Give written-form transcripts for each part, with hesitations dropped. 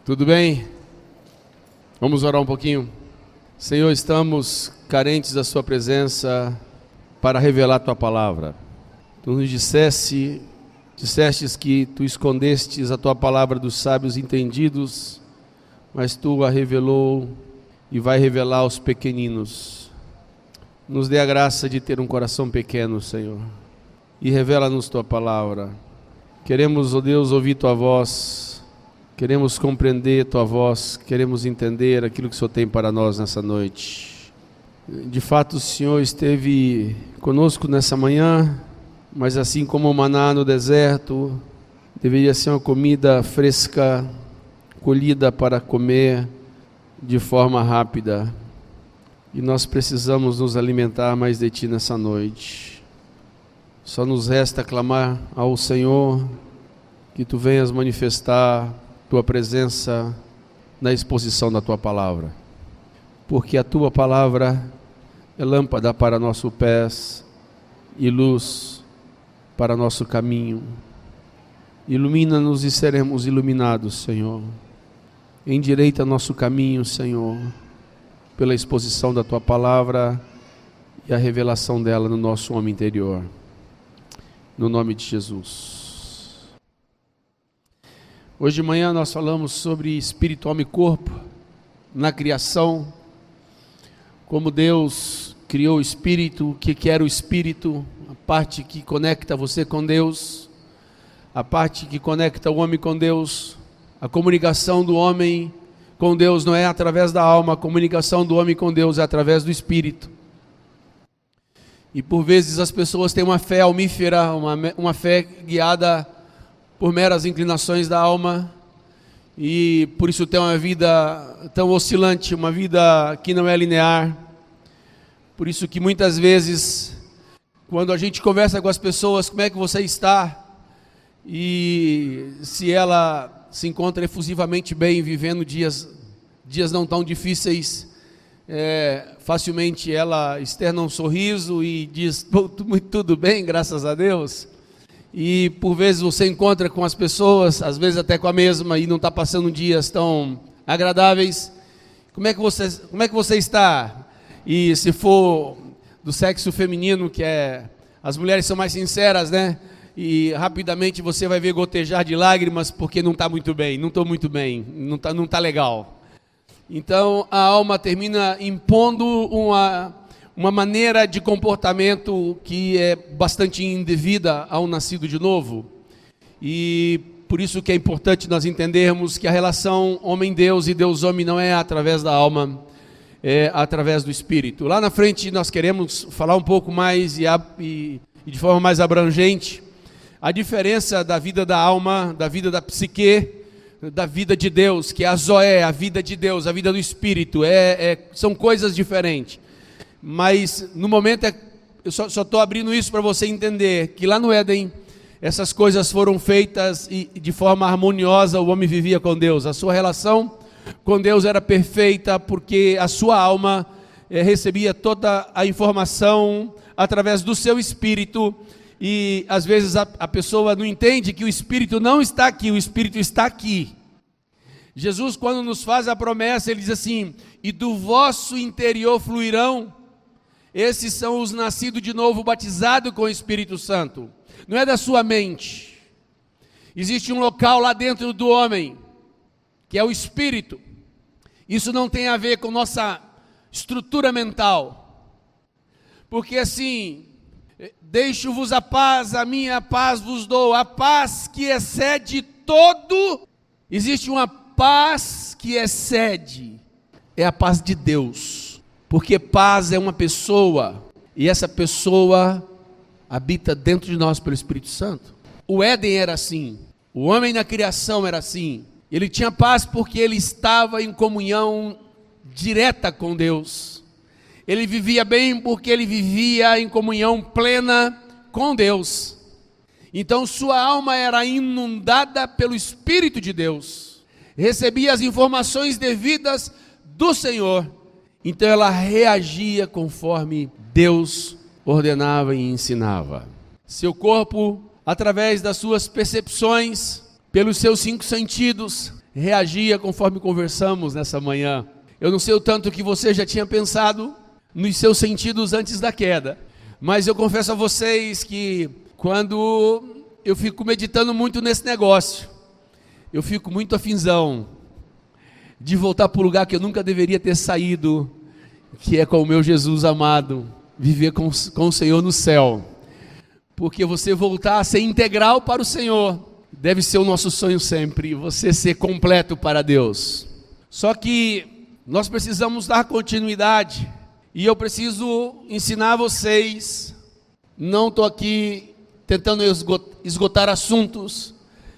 Tudo bem? Vamos orar um pouquinho? Senhor, estamos carentes da Sua presença para revelar a Tua palavra. Tu nos dissestes que Tu escondestes a Tua palavra dos sábios entendidos, mas Tu a revelou e vai revelar aos pequeninos. Nos dê a graça de ter um coração pequeno, Senhor, e revela-nos Tua palavra. Queremos, ó Deus, ouvir Tua voz. Queremos compreender Tua voz, queremos entender aquilo que o Senhor tem para nós nessa noite. De fato, o Senhor esteve conosco nessa manhã, mas assim como o maná no deserto, deveria ser uma comida fresca, colhida para comer de forma rápida. E nós precisamos nos alimentar mais de Ti nessa noite. Só nos resta clamar ao Senhor que Tu venhas manifestar Tua presença na exposição da Tua palavra, porque a Tua palavra é lâmpada para nossos pés e luz para nosso caminho. Ilumina-nos e seremos iluminados, Senhor. Endireita nosso caminho, Senhor, pela exposição da Tua palavra e a revelação dela no nosso homem interior. No nome de Jesus. Hoje de manhã nós falamos sobre espírito, alma e corpo, na criação, como Deus criou o espírito, o que era o espírito, a parte que conecta você com Deus, a parte que conecta o homem com Deus. A comunicação do homem com Deus não é através da alma, a comunicação do homem com Deus é através do espírito. E por vezes as pessoas têm uma fé almífera, uma fé guiada por meras inclinações da alma, e por isso tem uma vida tão oscilante, uma vida que não é linear. Por isso que muitas vezes, quando a gente conversa com as pessoas, como é que você está? E se ela se encontra efusivamente bem, vivendo dias não tão difíceis, facilmente ela externa um sorriso e diz, tudo bem, graças a Deus. E por vezes você encontra com as pessoas, às vezes até com a mesma, e não está passando dias tão agradáveis. Como é que você está? E se for do sexo feminino, as mulheres são mais sinceras, né? E rapidamente você vai ver gotejar de lágrimas, porque não está muito bem, não estou muito bem, não tá legal. Então a alma termina impondo uma maneira de comportamento que é bastante indevida ao nascido de novo. E por isso que é importante nós entendermos que a relação homem-Deus e Deus-homem não é através da alma, é através do Espírito. Lá na frente nós queremos falar um pouco mais e de forma mais abrangente a diferença da vida da alma, da vida da psique, da vida de Deus, que é a Zoé, a vida de Deus, a vida do Espírito. São coisas diferentes. Mas no momento eu só estou abrindo isso para você entender que lá no Éden essas coisas foram feitas e de forma harmoniosa o homem vivia com Deus. A sua relação com Deus era perfeita porque a sua alma recebia toda a informação através do seu espírito. E às vezes a pessoa não entende que o espírito não está aqui, o espírito está aqui. Jesus, quando nos faz a promessa, ele diz assim: e do vosso interior fluirão. Esses são os nascidos de novo, batizados com o Espírito Santo. Não é da sua mente. Existe um local lá dentro do homem, que é o Espírito. Isso não tem a ver com nossa estrutura mental. Porque assim, deixo-vos a paz, a minha paz vos dou. A paz que excede todo. Existe uma paz que excede. É a paz de Deus. Porque paz é uma pessoa, e essa pessoa habita dentro de nós pelo Espírito Santo. O Éden era assim, o homem na criação era assim. Ele tinha paz porque ele estava em comunhão direta com Deus. Ele vivia bem porque ele vivia em comunhão plena com Deus. Então sua alma era inundada pelo Espírito de Deus. Recebia as informações devidas do Senhor. Então ela reagia conforme Deus ordenava e ensinava. Seu corpo, através das suas percepções, pelos seus 5 sentidos, reagia conforme conversamos nessa manhã. Eu não sei o tanto que você já tinha pensado nos seus sentidos antes da queda, mas eu confesso a vocês que quando eu fico meditando muito nesse negócio, eu fico muito afinzão de voltar para o lugar que eu nunca deveria ter saído, que é com o meu Jesus amado, viver com o Senhor no céu. Porque você voltar a ser integral para o Senhor deve ser o nosso sonho sempre, você ser completo para Deus. Só que nós precisamos dar continuidade, e eu preciso ensinar vocês. Não estou aqui tentando esgotar assuntos,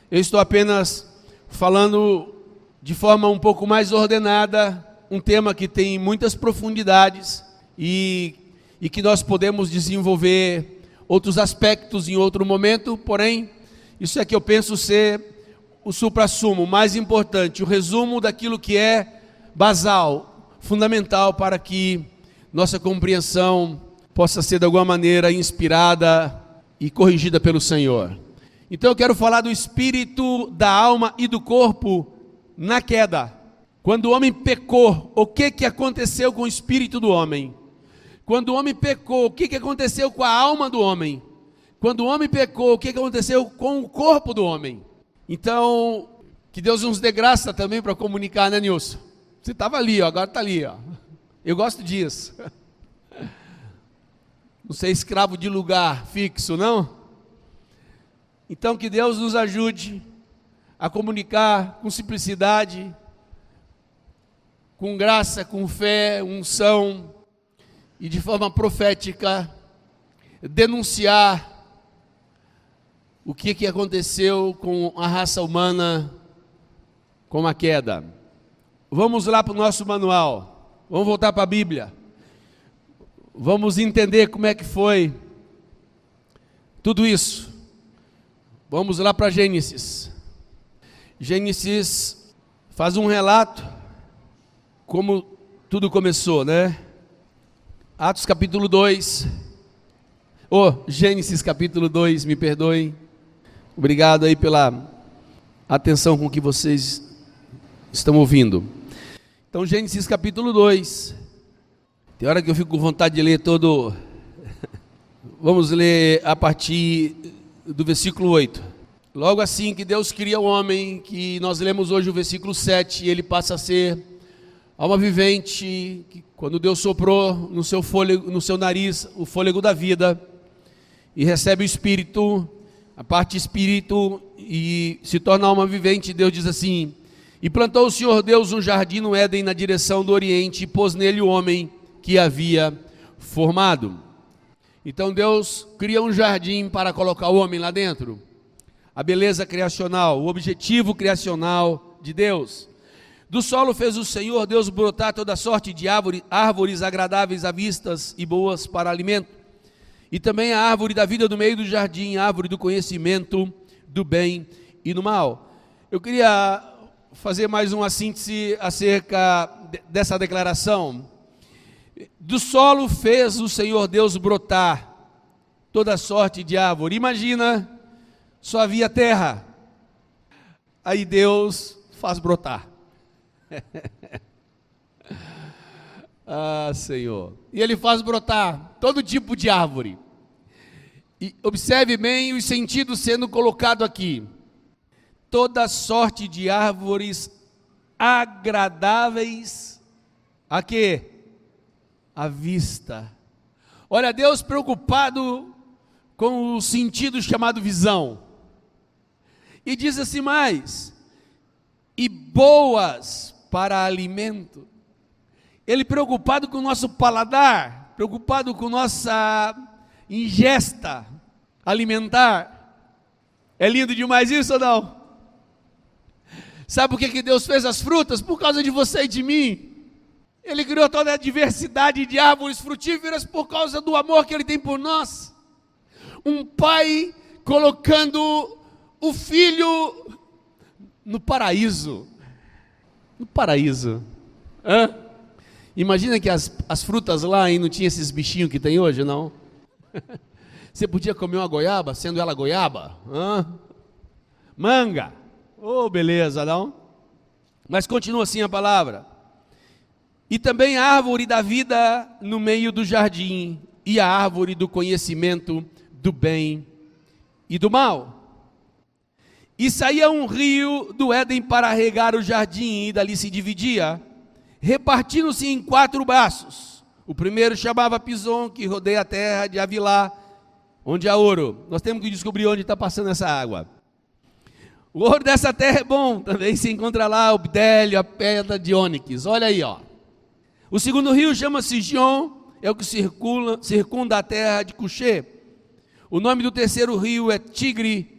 eu estou apenas falando de forma um pouco mais ordenada, um tema que tem muitas profundidades e que nós podemos desenvolver outros aspectos em outro momento, porém, isso é que eu penso ser o suprassumo, o mais importante, o resumo daquilo que é basal, fundamental para que nossa compreensão possa ser de alguma maneira inspirada e corrigida pelo Senhor. Então eu quero falar do espírito, da alma e do corpo na queda. Quando o homem pecou, o que aconteceu com o espírito do homem? Quando o homem pecou, o que aconteceu com a alma do homem? Quando o homem pecou, o que aconteceu com o corpo do homem? Então, que Deus nos dê graça também para comunicar, né, Nilson? Você estava ali, ó, agora está ali, ó. Eu gosto disso. Não ser escravo de lugar fixo, não? Então, que Deus nos ajude a comunicar com simplicidade, com graça, com fé, unção, e de forma profética, denunciar o que aconteceu com a raça humana com a queda. Vamos lá para o nosso manual, vamos voltar para a Bíblia, vamos entender como é que foi tudo isso. Vamos lá para Gênesis. Gênesis faz um relato como tudo começou, né? Atos capítulo 2, Gênesis capítulo 2, me perdoem. Obrigado aí pela atenção com que vocês estão ouvindo. Então, Gênesis capítulo 2, tem hora que eu fico com vontade de ler todo. Vamos ler a partir do versículo 8. Logo assim que Deus cria o homem, que nós lemos hoje o versículo 7, ele passa a ser alma vivente, que quando Deus soprou no seu fôlego, no seu nariz, o fôlego da vida, e recebe o espírito, a parte espírito, e se torna alma vivente. Deus diz assim: e plantou o Senhor Deus um jardim no Éden na direção do Oriente, e pôs nele o homem que havia formado. Então Deus cria um jardim para colocar o homem lá dentro. A beleza criacional, o objetivo criacional de Deus. Do solo fez o Senhor Deus brotar toda sorte de árvores agradáveis à vistas e boas para alimento. E também a árvore da vida do meio do jardim, a árvore do conhecimento do bem e do mal. Eu queria fazer mais uma síntese acerca dessa declaração. Do solo fez o Senhor Deus brotar toda sorte de árvore. Imagina, só havia terra. Aí Deus faz brotar. Ah, Senhor. E Ele faz brotar todo tipo de árvore. E observe bem os sentidos sendo colocados aqui. Toda sorte de árvores agradáveis a quê? À vista. Olha, Deus preocupado com o sentido chamado visão. E diz assim mais: e boas para alimento. Ele preocupado com o nosso paladar, preocupado com nossa ingesta alimentar. É lindo demais isso ou não? Sabe por que Deus fez as frutas? Por causa de você e de mim. Ele criou toda a diversidade de árvores frutíferas por causa do amor que Ele tem por nós. Um pai colocando o filho no paraíso. No paraíso. Hã? Imagina que as frutas lá aí não tinha esses bichinhos que tem hoje, não? Você podia comer uma goiaba, sendo ela goiaba? Hã? Manga. Oh, beleza, não? Mas continua assim a palavra. E também a árvore da vida no meio do jardim, e a árvore do conhecimento do bem e do mal. E saía um rio do Éden para regar o jardim, e dali se dividia, repartindo-se em 4 braços. O primeiro chamava Pison, que rodeia a terra de Avilá, onde há ouro. Nós temos que descobrir onde está passando essa água. O ouro dessa terra é bom, também se encontra lá o bidélio, a pedra de ônix. Olha aí, ó. O segundo rio chama-se Gion, é o que circunda a terra de Cuxê. O nome do terceiro rio é Tigre,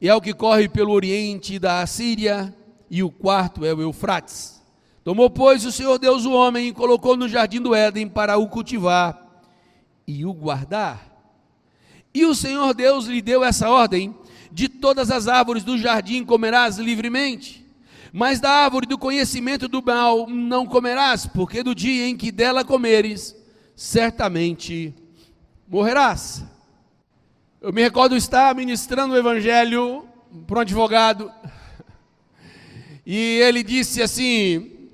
e é o que corre pelo oriente da Assíria, e o quarto é o Eufrates. Tomou, pois, o Senhor Deus o homem e colocou no jardim do Éden para o cultivar e o guardar. E o Senhor Deus lhe deu essa ordem: de todas as árvores do jardim comerás livremente, mas da árvore do conhecimento do mal não comerás, porque do dia em que dela comeres, certamente morrerás. Eu me recordo estar ministrando o evangelho para um advogado, e ele disse assim: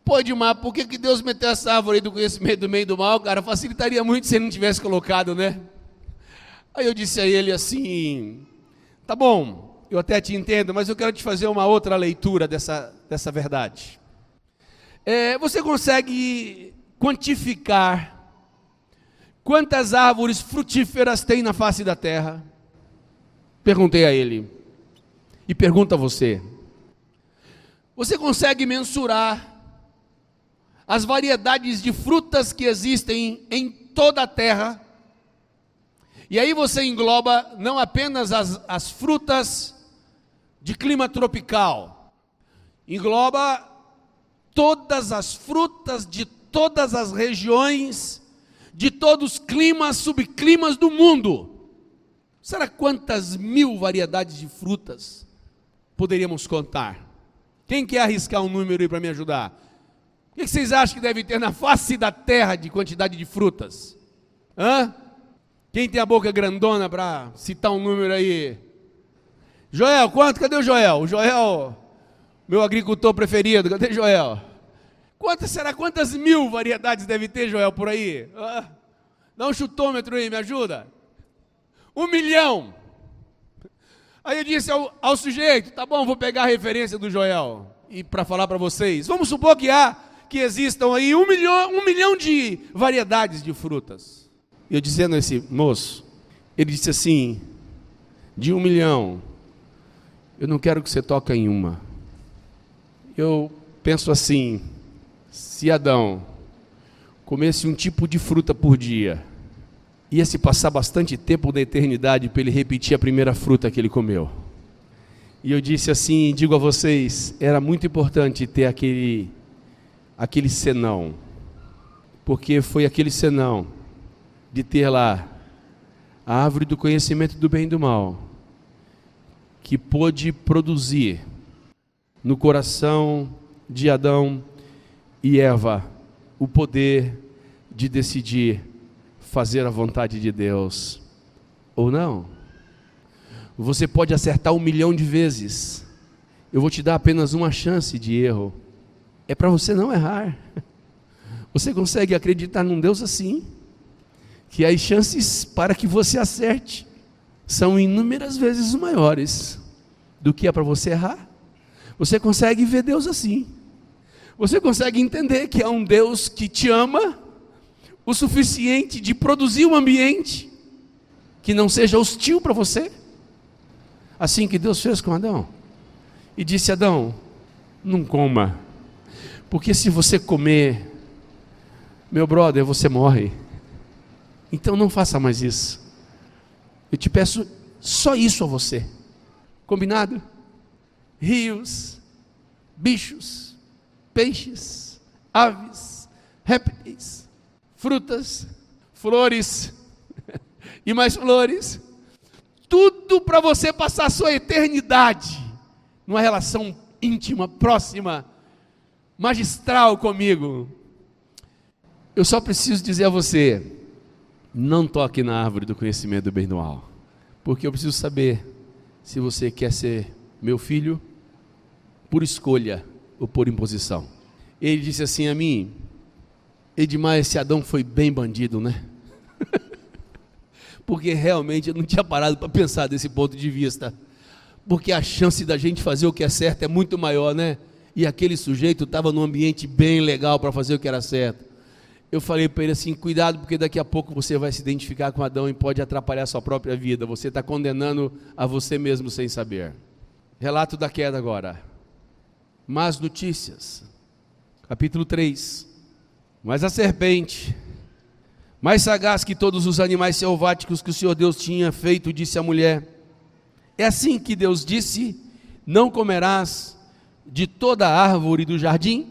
pô, Edmar, por que Deus meteu essa árvore do conhecimento do bem e do mal, cara? Facilitaria muito se ele não tivesse colocado, né? Aí eu disse a ele assim: tá bom, eu até te entendo, mas eu quero te fazer uma outra leitura dessa verdade. Você consegue quantificar quantas árvores frutíferas tem na face da terra? Perguntei a ele. E pergunto a você. Você consegue mensurar as variedades de frutas que existem em toda a terra? E aí você engloba não apenas as frutas de clima tropical, engloba todas as frutas de todas as regiões, de todos os climas, subclimas do mundo. Será quantas mil variedades de frutas poderíamos contar? Quem quer arriscar um número aí para me ajudar? O que vocês acham que deve ter na face da terra de quantidade de frutas? Hã? Quem tem a boca grandona para citar um número aí? Joel, quanto? Cadê o Joel? O Joel, meu agricultor preferido, cadê o Joel? Quantas mil variedades deve ter, Joel, por aí? Dá um chutômetro aí, me ajuda. 1 milhão. Aí eu disse ao sujeito: tá bom, vou pegar a referência do Joel e para falar para vocês. Vamos supor que existam aí 1 milhão de variedades de frutas. E eu dizendo a esse moço, ele disse assim: de 1 milhão, eu não quero que você toque em uma. Eu penso assim: se Adão comesse um tipo de fruta por dia, ia se passar bastante tempo da eternidade para ele repetir a primeira fruta que ele comeu. E eu disse assim, digo a vocês, era muito importante ter aquele senão, porque foi aquele senão de ter lá a árvore do conhecimento do bem e do mal, que pôde produzir no coração de Adão e Eva o poder de decidir fazer a vontade de Deus ou não. Você pode acertar 1 milhão de vezes, eu vou te dar apenas uma chance de erro, é para você não errar. Você consegue acreditar num Deus assim, que as chances para que você acerte são inúmeras vezes maiores do que é para você errar? Você consegue ver Deus assim? Você consegue entender que é um Deus que te ama o suficiente de produzir um ambiente que não seja hostil para você? Assim que Deus fez com Adão. E disse: Adão, não coma, porque se você comer, meu brother, você morre. Então não faça mais isso. Eu te peço só isso a você. Combinado? Rios, bichos, peixes, aves, répteis, frutas, flores e mais flores. Tudo para você passar a sua eternidade numa relação íntima, próxima, magistral comigo. Eu só preciso dizer a você: não toque na árvore do conhecimento do bem e do mal, porque eu preciso saber se você quer ser meu filho, por escolha ou por imposição. Ele disse assim a mim: Edmar, esse Adão foi bem bandido, né? Porque realmente eu não tinha parado para pensar desse ponto de vista. Porque a chance da gente fazer o que é certo é muito maior, né? E aquele sujeito estava num ambiente bem legal para fazer o que era certo. Eu falei para ele assim: cuidado, porque daqui a pouco você vai se identificar com Adão e pode atrapalhar a sua própria vida. Você está condenando a você mesmo sem saber. Relato da queda agora. Más notícias. Capítulo 3. Mas a serpente, mais sagaz que todos os animais selváticos que o Senhor Deus tinha feito, disse à mulher: é assim que Deus disse: não comerás de toda a árvore do jardim?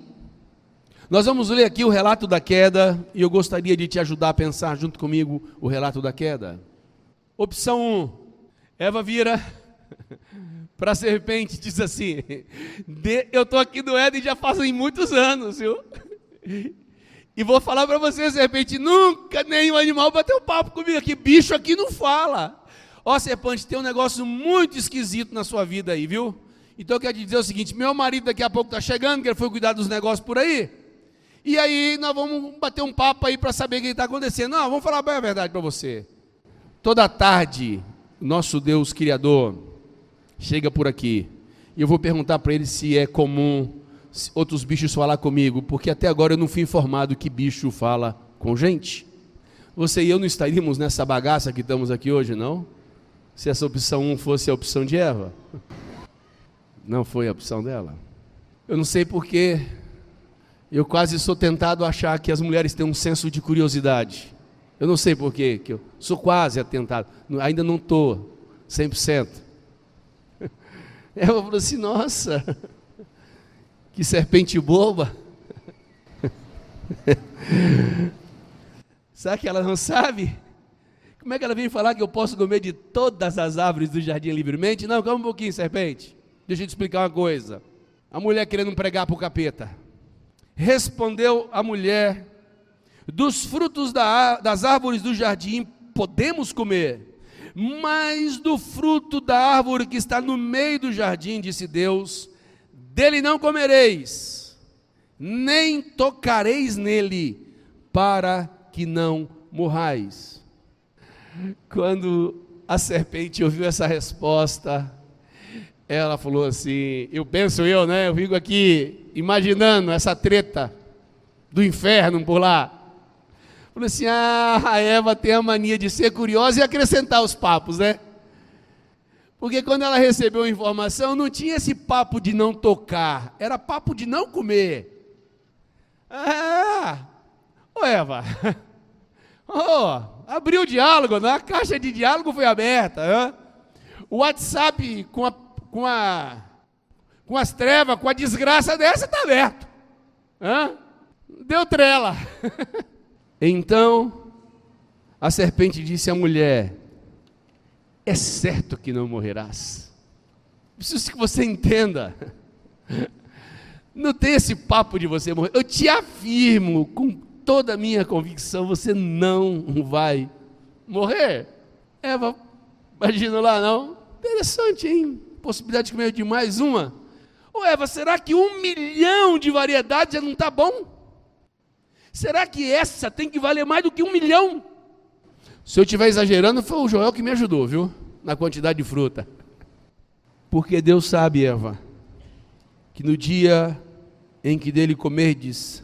Nós vamos ler aqui o relato da queda, e eu gostaria de te ajudar a pensar junto comigo o relato da queda. Opção 1, Eva vira para a serpente e diz assim: eu estou aqui do Éden já fazem muitos anos, viu? E vou falar para você, serpente, nunca nenhum animal bateu papo comigo aqui, bicho aqui não fala. Ó, serpente, tem um negócio muito esquisito na sua vida aí, viu? Então eu quero te dizer o seguinte: meu marido daqui a pouco está chegando, que ele foi cuidar dos negócios por aí, e aí nós vamos bater um papo aí para saber o que está acontecendo. Não, vamos falar bem a verdade para você. Toda tarde, nosso Deus Criador chega por aqui, e eu vou perguntar para ele se é comum outros bichos falar comigo, porque até agora eu não fui informado que bicho fala com gente. Você e eu não estaríamos nessa bagaça que estamos aqui hoje, não? Se essa opção 1 fosse a opção de Eva. Não foi a opção dela. Eu não sei porque eu quase sou tentado a achar que as mulheres têm um senso de curiosidade. Eu não sei porquê, que eu sou quase atentado, ainda não estou 100%. Ela falou assim: nossa, que serpente boba. Sabe que ela não sabe? Como é que ela vem falar que eu posso comer de todas as árvores do jardim livremente? Não, calma um pouquinho, serpente. Deixa eu te explicar uma coisa. A mulher querendo pregar para o capeta. Respondeu a mulher: dos frutos das árvores do jardim podemos comer, mas do fruto da árvore que está no meio do jardim, disse Deus, dele não comereis, nem tocareis nele, para que não morrais. Quando a serpente ouviu essa resposta, ela falou assim, eu fico aqui imaginando essa treta do inferno por lá. Falou assim: a Eva tem a mania de ser curiosa e acrescentar os papos, né? Porque quando ela recebeu a informação, não tinha esse papo de não tocar, era papo de não comer. Ô Eva, abriu o diálogo, né? A caixa de diálogo foi aberta. O WhatsApp com as trevas, com a desgraça dessa, está aberto. Deu trela. Então, a serpente disse à mulher: é certo que não morrerás. Preciso que você entenda. Não tem esse papo de você morrer. Eu te afirmo, com toda a minha convicção, você não vai morrer. Eva, imagina lá, não? Interessante, hein? Possibilidade de comer de mais uma. Ô Eva, será que 1 milhão de variedades já não está bom? Será que essa tem que valer mais do que 1 milhão? Se eu estiver exagerando, foi o Joel que me ajudou, viu? Na quantidade de fruta. Porque Deus sabe, Eva, que no dia em que dele comerdes,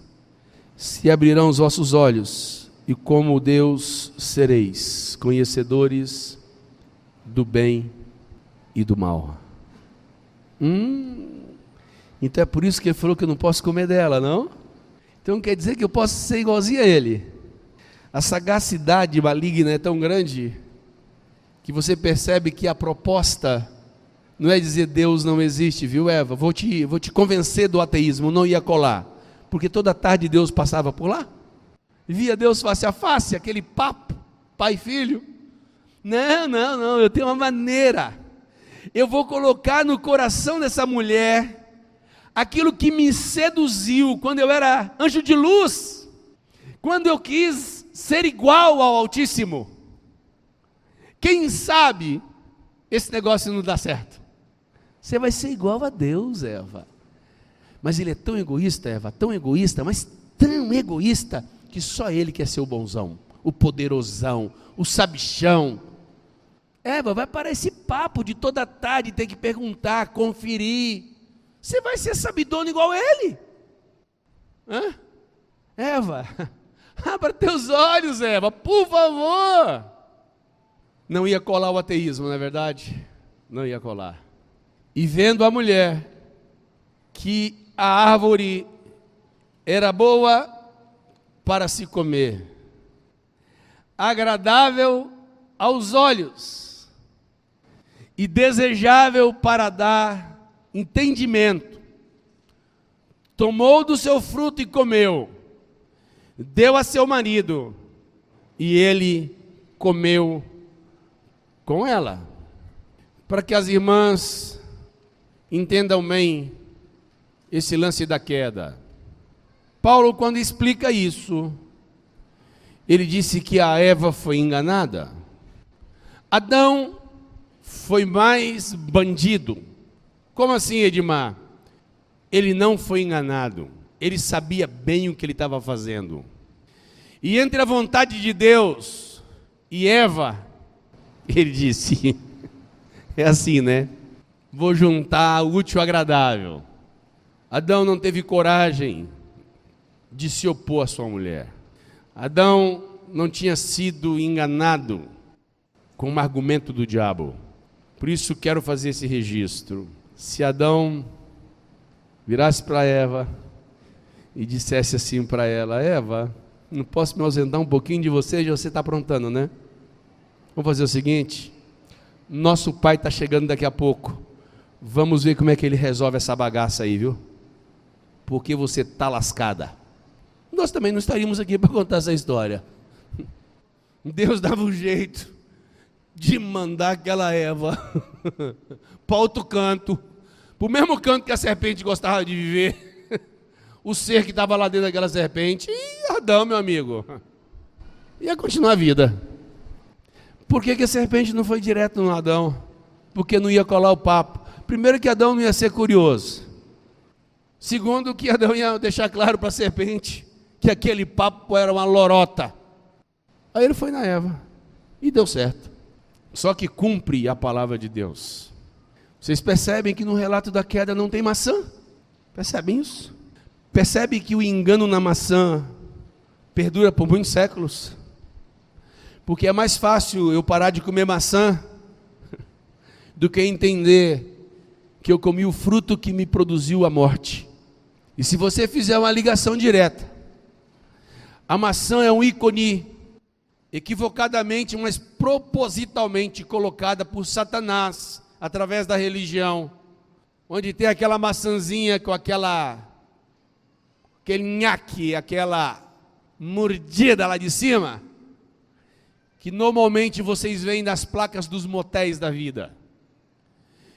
se abrirão os vossos olhos, e como Deus sereis, conhecedores do bem e do mal. Então é por isso que ele falou que eu não posso comer dela, não? Então quer dizer que eu posso ser igualzinho a ele. A sagacidade maligna é tão grande que você percebe que a proposta não é dizer Deus não existe, viu, Eva? Vou te convencer do ateísmo, não ia colar. Porque toda tarde Deus passava por lá. Via Deus face a face, aquele papo, pai e filho. Não, eu tenho uma maneira. Eu vou colocar no coração dessa mulher aquilo que me seduziu quando eu era anjo de luz, quando eu quis ser igual ao Altíssimo. Quem sabe esse negócio não dá certo? Você vai ser igual a Deus, Eva. Mas ele é tão egoísta, Eva, tão egoísta, mas tão egoísta, que só ele quer ser o bonzão, o poderosão, o sabichão. Eva, vai parar esse papo de toda tarde ter que perguntar, conferir. Você vai ser sabidona igual ele. Hã? Eva, abra teus olhos, Eva, por favor. Não ia colar o ateísmo, não é verdade? Não ia colar. E vendo a mulher que a árvore era boa para se comer, agradável aos olhos e desejável para dar entendimento, tomou do seu fruto e comeu, deu a seu marido, e ele comeu com ela. Para que as irmãs entendam bem esse lance da queda, Paulo, quando explica isso, ele disse que a Eva foi enganada. Adão foi mais bandido. Como assim, Edmar? Ele não foi enganado, ele sabia bem o que ele estava fazendo. E entre a vontade de Deus e Eva, ele disse, é assim, né? Vou juntar o útil ao agradável. Adão não teve coragem de se opor à sua mulher. Adão não tinha sido enganado com um argumento do diabo. Por isso quero fazer esse registro. Se Adão virasse para Eva e dissesse assim para ela: Eva, não posso me ausentar um pouquinho de você? Já você está aprontando, né? Vamos fazer o seguinte, nosso pai está chegando daqui a pouco, vamos ver como é que ele resolve essa bagaça aí, viu? Porque você está lascada. Nós também não estaríamos aqui para contar essa história. Deus dava um jeito de mandar aquela Eva para outro canto, para o mesmo canto que a serpente gostava de viver. O ser que estava lá dentro daquela serpente, e Adão, meu amigo, ia continuar a vida. Por que a serpente não foi direto no Adão? Porque não ia colar o papo. Primeiro, que Adão não ia ser curioso. Segundo, que Adão ia deixar claro para a serpente que aquele papo era uma lorota. Aí ele foi na Eva e deu certo. Só que cumpre a palavra de Deus. Vocês percebem que no relato da queda não tem maçã? Percebem isso? Percebe que o engano na maçã perdura por muitos séculos? Porque é mais fácil eu parar de comer maçã do que entender que eu comi o fruto que me produziu a morte. E se você fizer uma ligação direta, a maçã é um ícone equivocadamente, mas propositalmente colocada por Satanás através da religião, onde tem aquela maçãzinha com aquele nhaque, aquela mordida lá de cima, que normalmente vocês veem nas placas dos motéis da vida,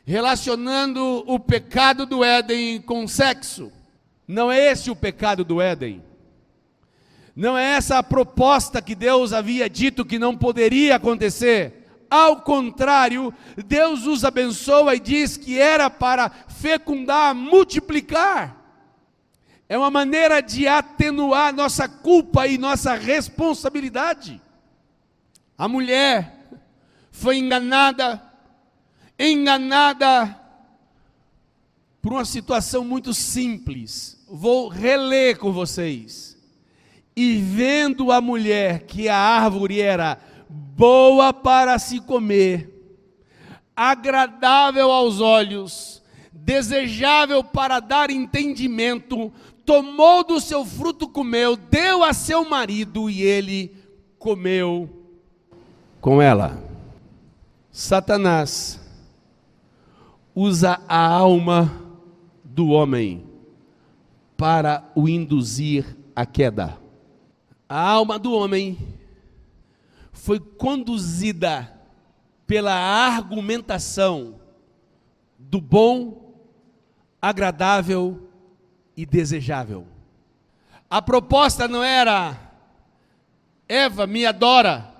relacionando o pecado do Éden com sexo. Não é esse o pecado do Éden. Não é essa a proposta que Deus havia dito que não poderia acontecer. Ao contrário, Deus os abençoa e diz que era para fecundar, multiplicar. É uma maneira de atenuar nossa culpa e nossa responsabilidade. A mulher foi enganada por uma situação muito simples. Vou reler com vocês. E vendo a mulher que a árvore era boa para se comer, agradável aos olhos, desejável para dar entendimento, tomou do seu fruto, comeu, deu a seu marido e ele comeu com ela. Satanás usa a alma do homem para o induzir à queda. A alma do homem foi conduzida pela argumentação do bom, agradável e desejável. A proposta não era: Eva, me adora.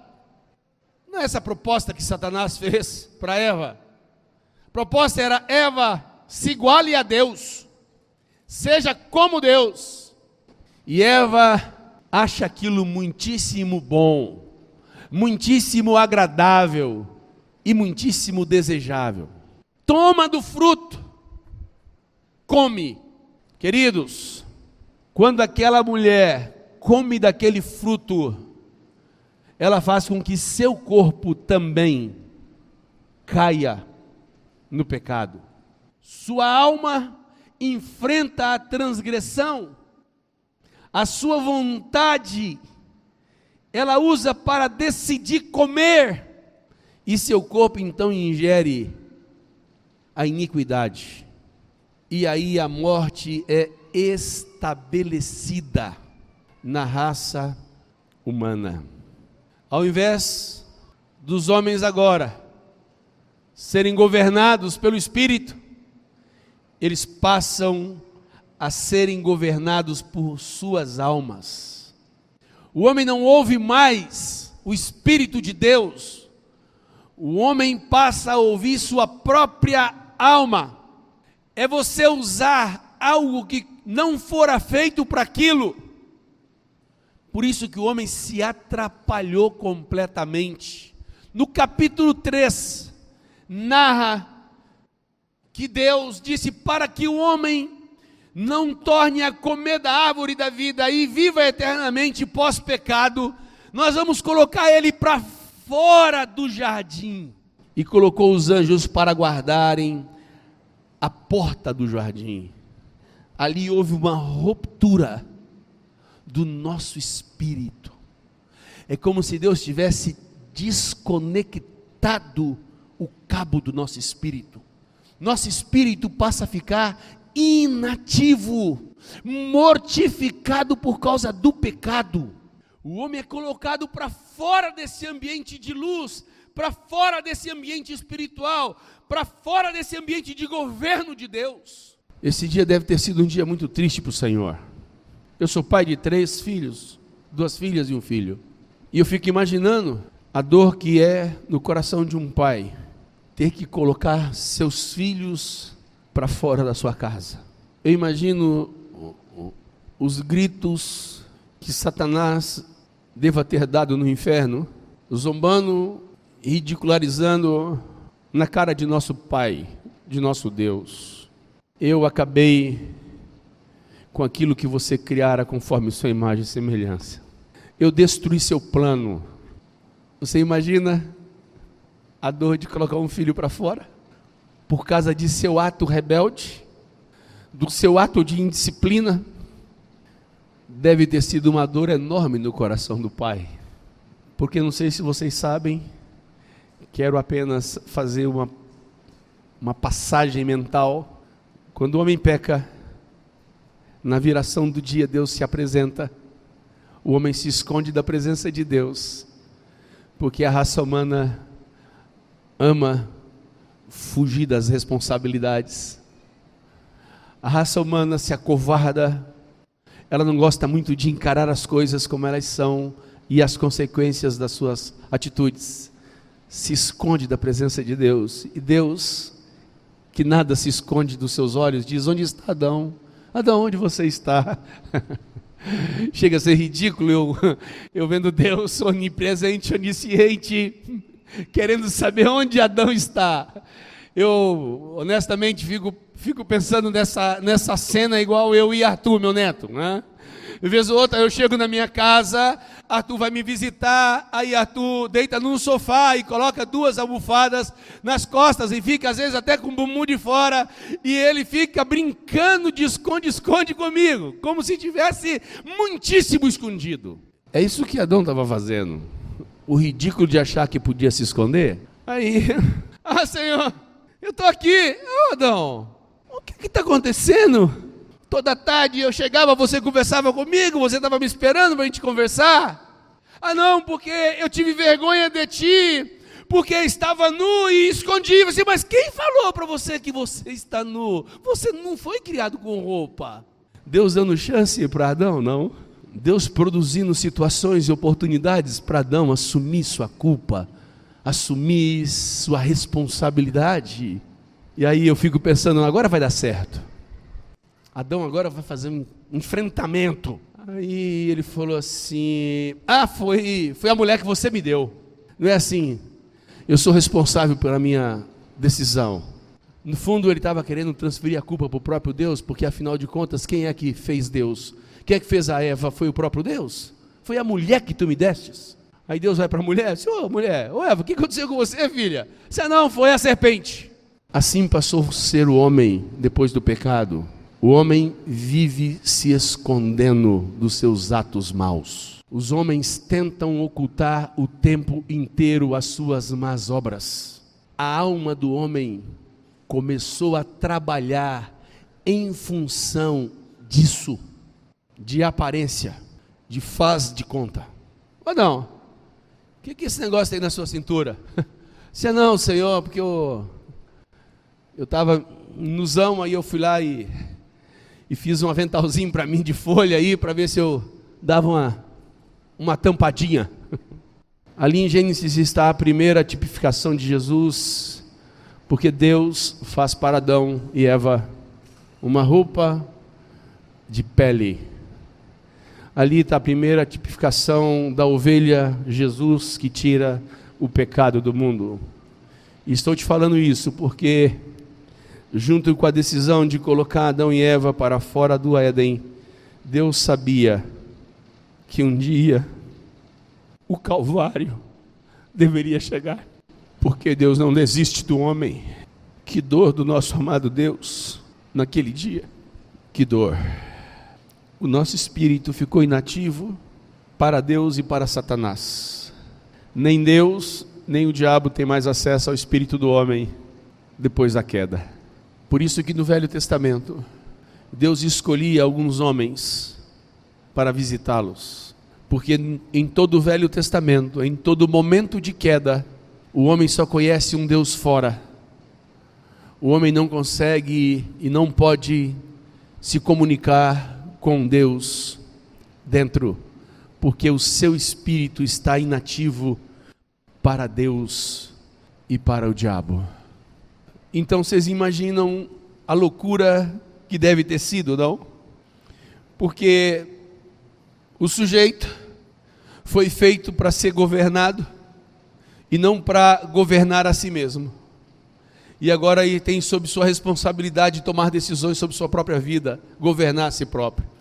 Não é essa a proposta que Satanás fez para Eva. A proposta era: Eva, se iguale a Deus. seja como Deus. E Eva acha aquilo muitíssimo bom, muitíssimo agradável e muitíssimo desejável. Toma do fruto, come. Queridos, quando aquela mulher come daquele fruto, ela faz com que seu corpo também caia no pecado. Sua alma enfrenta a transgressão. A sua vontade, ela usa para decidir comer. E seu corpo então ingere a iniquidade. E aí a morte é estabelecida na raça humana. Ao invés dos homens agora serem governados pelo Espírito, eles passam a serem governados por suas almas. O homem não ouve mais o Espírito de Deus, o homem passa a ouvir sua própria alma. É você usar algo que não fora feito para aquilo. Por isso que o homem se atrapalhou completamente. No capítulo 3, narra que Deus disse para que o homem não torne a comer da árvore da vida e viva eternamente pós-pecado, nós vamos colocar ele para fora do jardim. E colocou os anjos para guardarem a porta do jardim. Ali houve uma ruptura do nosso espírito. É como se Deus tivesse desconectado o cabo do nosso espírito. Nosso espírito passa a ficar inativo, mortificado por causa do pecado. O homem é colocado para fora desse ambiente de luz, para fora desse ambiente espiritual, para fora desse ambiente de governo de Deus. Esse dia deve ter sido um dia muito triste para o Senhor. Eu sou pai de 3 filhos, 2 filhas e 1 filho. E eu fico imaginando a dor que é no coração de um pai ter que colocar seus filhos para fora da sua casa. Eu imagino os gritos que Satanás deva ter dado no inferno, zombando, ridicularizando na cara de nosso Pai, de nosso Deus. Eu acabei com aquilo que você criara conforme sua imagem e semelhança. Eu destruí seu plano. Você imagina a dor de colocar um filho para fora? Por causa de seu ato rebelde, do seu ato de indisciplina? Deve ter sido uma dor enorme no coração do pai. Porque não sei se vocês sabem, quero apenas fazer uma passagem mental. Quando o homem peca, na viração do dia Deus se apresenta, o homem se esconde da presença de Deus, porque a raça humana ama fugir das responsabilidades. A raça humana se acovarda, ela não gosta muito de encarar as coisas como elas são e as consequências das suas atitudes. Se esconde da presença de Deus, e Deus, que nada se esconde dos seus olhos, diz: onde está Adão? Adão, onde você está? Chega a ser ridículo eu vendo Deus onipresente, onisciente, querendo saber onde Adão está. Eu honestamente fico pensando nessa cena igual eu e Arthur, meu neto, né? De vez ou outra eu chego na minha casa, Arthur vai me visitar, aí Arthur deita num sofá e coloca 2 almofadas nas costas e fica às vezes até com o bumbum de fora, e ele fica brincando de esconde-esconde comigo, como se tivesse muitíssimo escondido. É isso que Adão estava fazendo, o ridículo de achar que podia se esconder. Aí, Senhor, eu estou aqui. Adão, o que está acontecendo? Toda tarde eu chegava, você conversava comigo, você estava me esperando para a gente conversar. Não, porque eu tive vergonha de ti, porque estava nu e escondi. Você, mas quem falou para você que você está nu? Você não foi criado com roupa. Deus dando chance para Adão, não. Deus produzindo situações e oportunidades para Adão assumir sua culpa, assumir sua responsabilidade. E aí eu fico pensando, agora vai dar certo. Adão agora vai fazer um enfrentamento. Aí ele falou assim, foi a mulher que você me deu. Não é assim, eu sou responsável pela minha decisão. No fundo ele estava querendo transferir a culpa para o próprio Deus, porque afinal de contas, quem é que fez Deus? Quem é que fez a Eva? Foi o próprio Deus? Foi a mulher que tu me destes? Aí Deus vai para a mulher, diz, mulher, Eva, o que aconteceu com você, filha? Você não, foi a serpente. Assim passou a ser o homem depois do pecado. O homem vive se escondendo dos seus atos maus. Os homens tentam ocultar o tempo inteiro as suas más obras. A alma do homem começou a trabalhar em função disso, de aparência, de faz de conta. Ou não? O que é esse negócio aí na sua cintura? Se não, Senhor, porque eu estava nuzão, aí eu fui lá e fiz um aventalzinho para mim de folha aí, para ver se eu dava uma tampadinha. Ali em Gênesis está a primeira tipificação de Jesus, porque Deus faz para Adão e Eva uma roupa de pele. Ali está a primeira tipificação da ovelha Jesus que tira o pecado do mundo. E estou te falando isso porque, junto com a decisão de colocar Adão e Eva para fora do Éden, Deus sabia que um dia o Calvário deveria chegar, porque Deus não desiste do homem. Que dor do nosso amado Deus naquele dia, que dor. O nosso espírito ficou inativo para Deus e para Satanás. Nem Deus, nem o diabo tem mais acesso ao espírito do homem depois da queda. Por isso que no Velho Testamento, Deus escolhia alguns homens para visitá-los. Porque em todo o Velho Testamento, em todo momento de queda, o homem só conhece um Deus fora. O homem não consegue e não pode se comunicar com Deus dentro, porque o seu espírito está inativo para Deus e para o diabo. Então vocês imaginam a loucura que deve ter sido, não? Porque o sujeito foi feito para ser governado e não para governar a si mesmo. E agora ele tem sob sua responsabilidade tomar decisões sobre sua própria vida, governar a si próprio.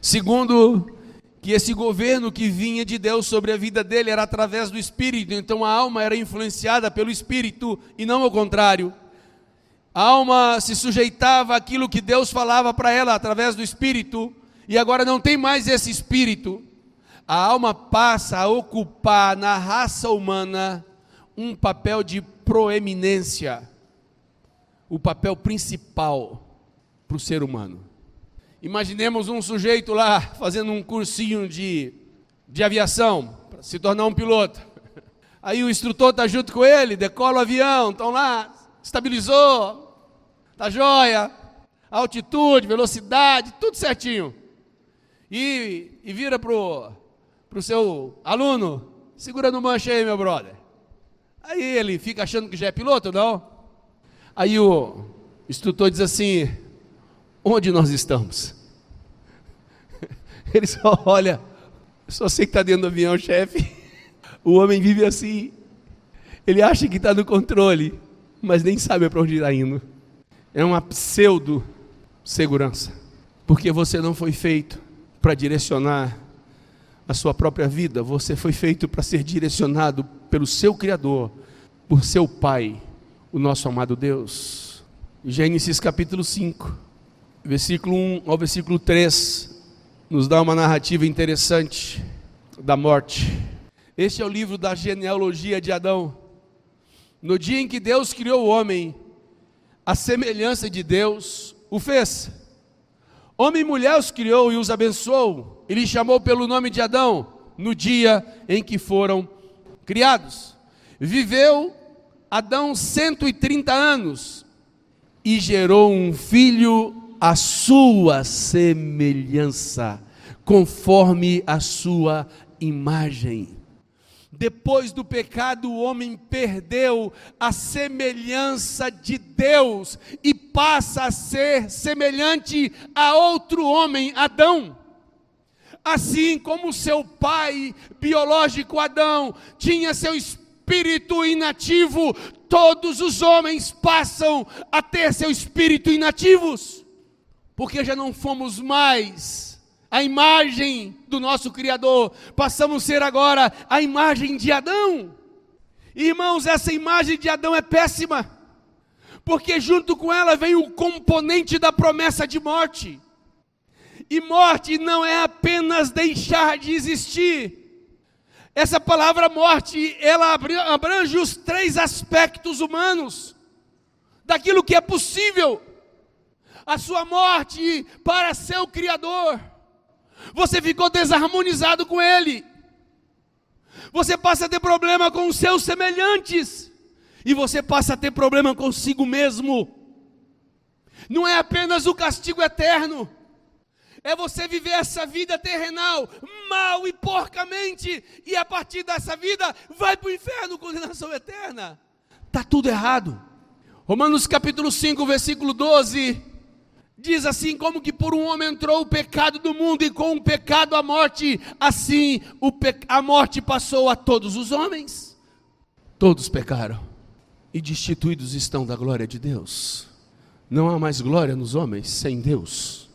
Segundo, que esse governo que vinha de Deus sobre a vida dele era através do Espírito, então a alma era influenciada pelo Espírito e não ao contrário. A alma se sujeitava àquilo que Deus falava para ela através do Espírito, e agora não tem mais esse Espírito. A alma passa a ocupar na raça humana um papel de proeminência, o papel principal para o ser humano. Imaginemos um sujeito lá fazendo um cursinho de aviação, para se tornar um piloto. Aí o instrutor está junto com ele, decola o avião, estão lá, estabilizou, está jóia, altitude, velocidade, tudo certinho. E vira para o seu aluno, segura no manche aí, meu brother. Aí ele fica achando que já é piloto, não? Aí o instrutor diz assim, onde nós estamos? Ele só olha, só sei que está dentro do avião, chefe. O homem vive assim, ele acha que está no controle, mas nem sabe para onde está indo. É uma pseudo-segurança, porque você não foi feito para direcionar a sua própria vida, você foi feito para ser direcionado pelo seu Criador, por seu Pai, o nosso amado Deus. Gênesis capítulo 5, versículo 1 ao versículo 3, nos dá uma narrativa interessante da morte. Este é o livro da genealogia de Adão. No dia em que Deus criou o homem, a semelhança de Deus o fez. Homem e mulher os criou e os abençoou. Ele chamou pelo nome de Adão, no dia em que foram criados. Viveu Adão 130 anos e gerou um filho à sua semelhança, conforme a sua imagem. Depois do pecado, o homem perdeu a semelhança de Deus e passa a ser semelhante a outro homem, Adão. Assim como seu pai biológico, Adão, tinha seu espírito inativo, todos os homens passam a ter seu espírito inativos, porque já não fomos mais a imagem do nosso Criador, passamos a ser agora a imagem de Adão. Irmãos, essa imagem de Adão é péssima, porque junto com ela vem o componente da promessa de morte. E morte não é apenas deixar de existir. Essa palavra morte, ela abrange os 3 aspectos humanos, daquilo que é possível. A sua morte para seu Criador. Você ficou desarmonizado com Ele. Você passa a ter problema com os seus semelhantes. E você passa a ter problema consigo mesmo. Não é apenas o castigo eterno. É você viver essa vida terrenal, mal e porcamente. E a partir dessa vida, vai para o inferno, condenação eterna. Está tudo errado. Romanos capítulo 5, versículo 12... diz assim: como que por um homem entrou o pecado do mundo, e com o pecado a morte, assim a morte passou a todos os homens. Todos pecaram, e destituídos estão da glória de Deus. Não há mais glória nos homens sem Deus.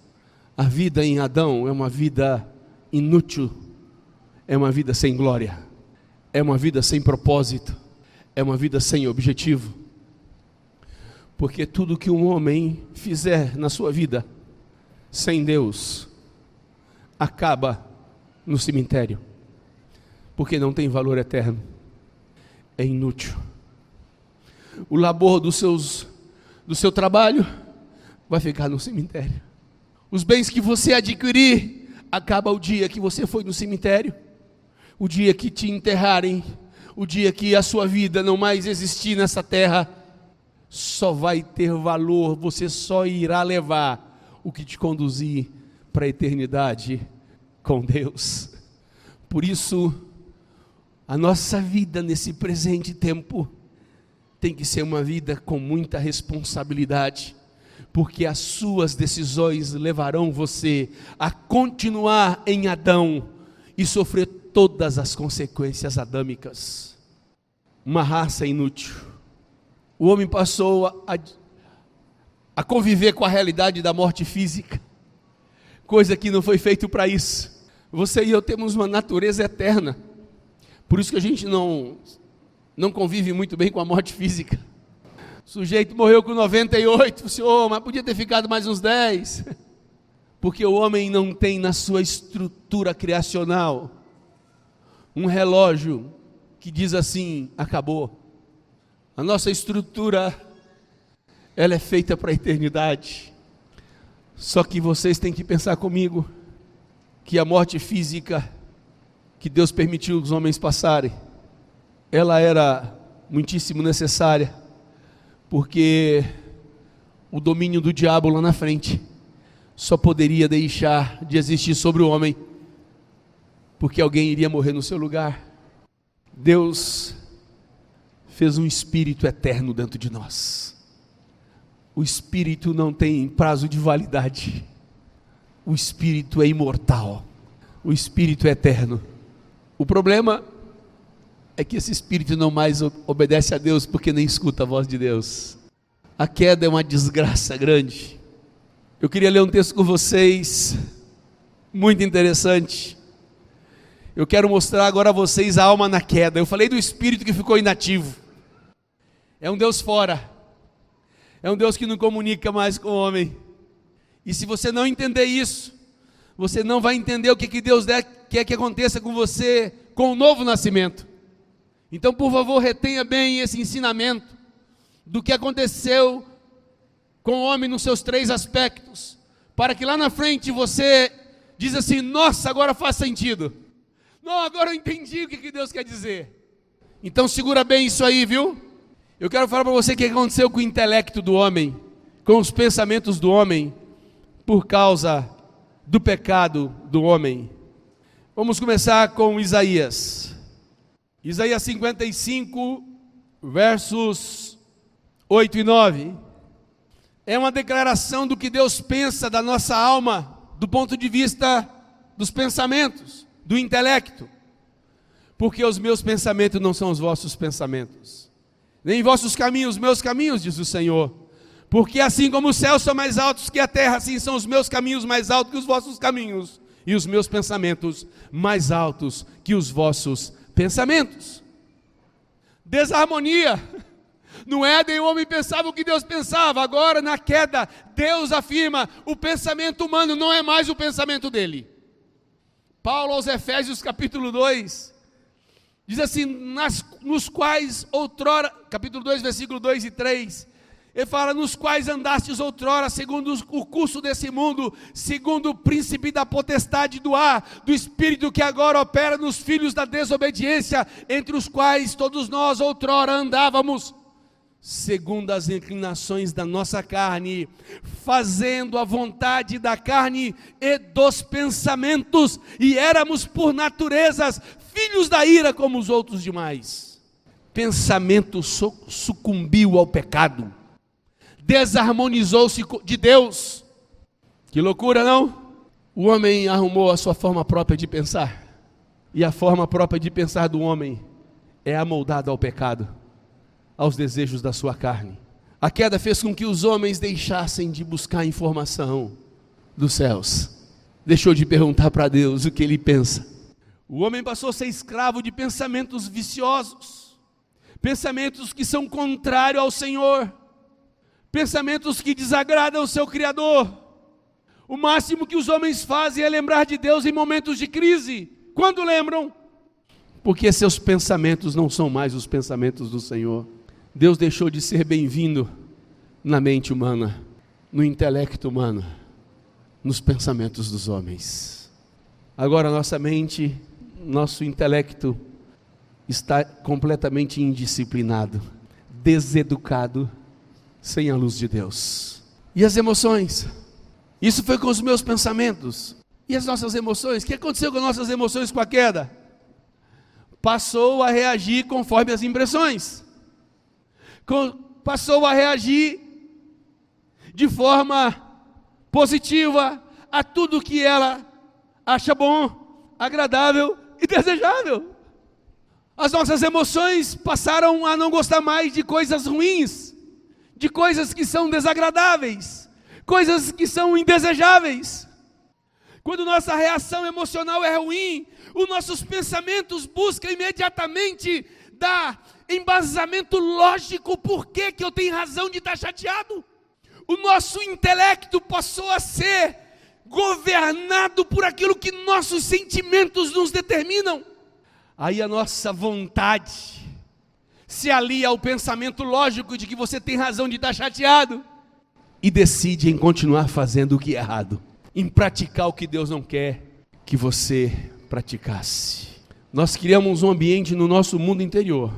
A vida em Adão é uma vida inútil, é uma vida sem glória, é uma vida sem propósito, é uma vida sem objetivo. Porque tudo que um homem fizer na sua vida, sem Deus, acaba no cemitério. Porque não tem valor eterno. É inútil. O labor do seu trabalho vai ficar no cemitério. Os bens que você adquirir, acaba o dia que você foi no cemitério. O dia que te enterrarem, o dia que a sua vida não mais existir nessa terra, só vai ter valor, você só irá levar o que te conduzir para a eternidade com Deus. Por isso, a nossa vida nesse presente tempo tem que ser uma vida com muita responsabilidade, porque as suas decisões levarão você a continuar em Adão e sofrer todas as consequências adâmicas. Uma raça inútil. O homem passou a conviver com a realidade da morte física, coisa que não foi feito para isso. Você e eu temos uma natureza eterna, por isso que a gente não convive muito bem com a morte física. O sujeito morreu com 98, senhor, mas podia ter ficado mais uns 10, porque o homem não tem na sua estrutura criacional um relógio que diz assim: acabou. A nossa estrutura, ela é feita para a eternidade. Só que vocês têm que pensar comigo, que a morte física, que Deus permitiu os homens passarem, ela era muitíssimo necessária, porque o domínio do diabo lá na frente, só poderia deixar de existir sobre o homem, porque alguém iria morrer no seu lugar. Deus fez um espírito eterno dentro de nós. O espírito não tem prazo de validade. O espírito é imortal. O espírito é eterno. O problema é que esse espírito não mais obedece a Deus, porque nem escuta a voz de Deus. A queda é uma desgraça grande. Eu queria ler um texto com vocês, muito interessante. Eu quero mostrar agora a vocês a alma na queda. Eu falei do espírito que ficou inativo. É um Deus fora, é um Deus que não comunica mais com o homem. E se você não entender isso, você não vai entender o que Deus quer que aconteça com você com o novo nascimento. Então, por favor, retenha bem esse ensinamento do que aconteceu com o homem nos seus 3 aspectos, para que lá na frente você diz assim: nossa, agora faz sentido. Não, agora eu entendi o que Deus quer dizer. Então segura bem isso aí, viu? Eu quero falar para você o que aconteceu com o intelecto do homem, com os pensamentos do homem, por causa do pecado do homem. Vamos começar com Isaías. Isaías 55, versos 8 e 9. É uma declaração do que Deus pensa da nossa alma, do ponto de vista dos pensamentos, do intelecto. Porque os meus pensamentos não são os vossos pensamentos, nem vossos caminhos, meus caminhos, diz o Senhor. Porque assim como os céus são mais altos que a terra, assim são os meus caminhos mais altos que os vossos caminhos, e os meus pensamentos mais altos que os vossos pensamentos. Desarmonia. No Éden o homem pensava o que Deus pensava. Agora na queda, Deus afirma: o pensamento humano não é mais o pensamento dele. Paulo aos Efésios capítulo 2, diz assim, nos quais outrora, capítulo 2, versículo 2 e 3, ele fala: nos quais andastes outrora, segundo o curso desse mundo, segundo o príncipe da potestade do ar, do espírito que agora opera nos filhos da desobediência, entre os quais todos nós outrora andávamos, segundo as inclinações da nossa carne, fazendo a vontade da carne e dos pensamentos, e éramos por naturezas filhos da ira como os outros demais. Pensamento sucumbiu ao pecado, desarmonizou-se de Deus. Que loucura, não? O homem arrumou a sua forma própria de pensar, e a forma própria de pensar do homem é amoldada ao pecado, aos desejos da sua carne. A queda fez com que os homens deixassem de buscar informação dos céus, deixou de perguntar para Deus o que ele pensa. O homem passou a ser escravo de pensamentos viciosos, pensamentos que são contrários ao Senhor, pensamentos que desagradam o seu Criador. O máximo que os homens fazem é lembrar de Deus em momentos de crise. Quando lembram? Porque seus pensamentos não são mais os pensamentos do Senhor. Deus deixou de ser bem-vindo na mente humana, no intelecto humano, nos pensamentos dos homens. Agora nossa mente, nosso intelecto está completamente indisciplinado, deseducado, sem a luz de Deus. E as emoções? Isso foi com os meus pensamentos. E as nossas emoções? O que aconteceu com as nossas emoções com a queda? Passou a reagir conforme as impressões. Passou a reagir de forma positiva a tudo que ela acha bom, agradável e desejável. As nossas emoções passaram a não gostar mais de coisas ruins, de coisas que são desagradáveis, coisas que são indesejáveis. Quando nossa reação emocional é ruim, os nossos pensamentos buscam imediatamente dar embasamento lógico por que eu tenho razão de estar chateado. O nosso intelecto passou a ser governado por aquilo que nossos sentimentos nos determinam. Aí a nossa vontade se alia ao pensamento lógico de que você tem razão de estar chateado e decide em continuar fazendo o que é errado, em praticar o que Deus não quer que você praticasse. Nós criamos um ambiente no nosso mundo interior,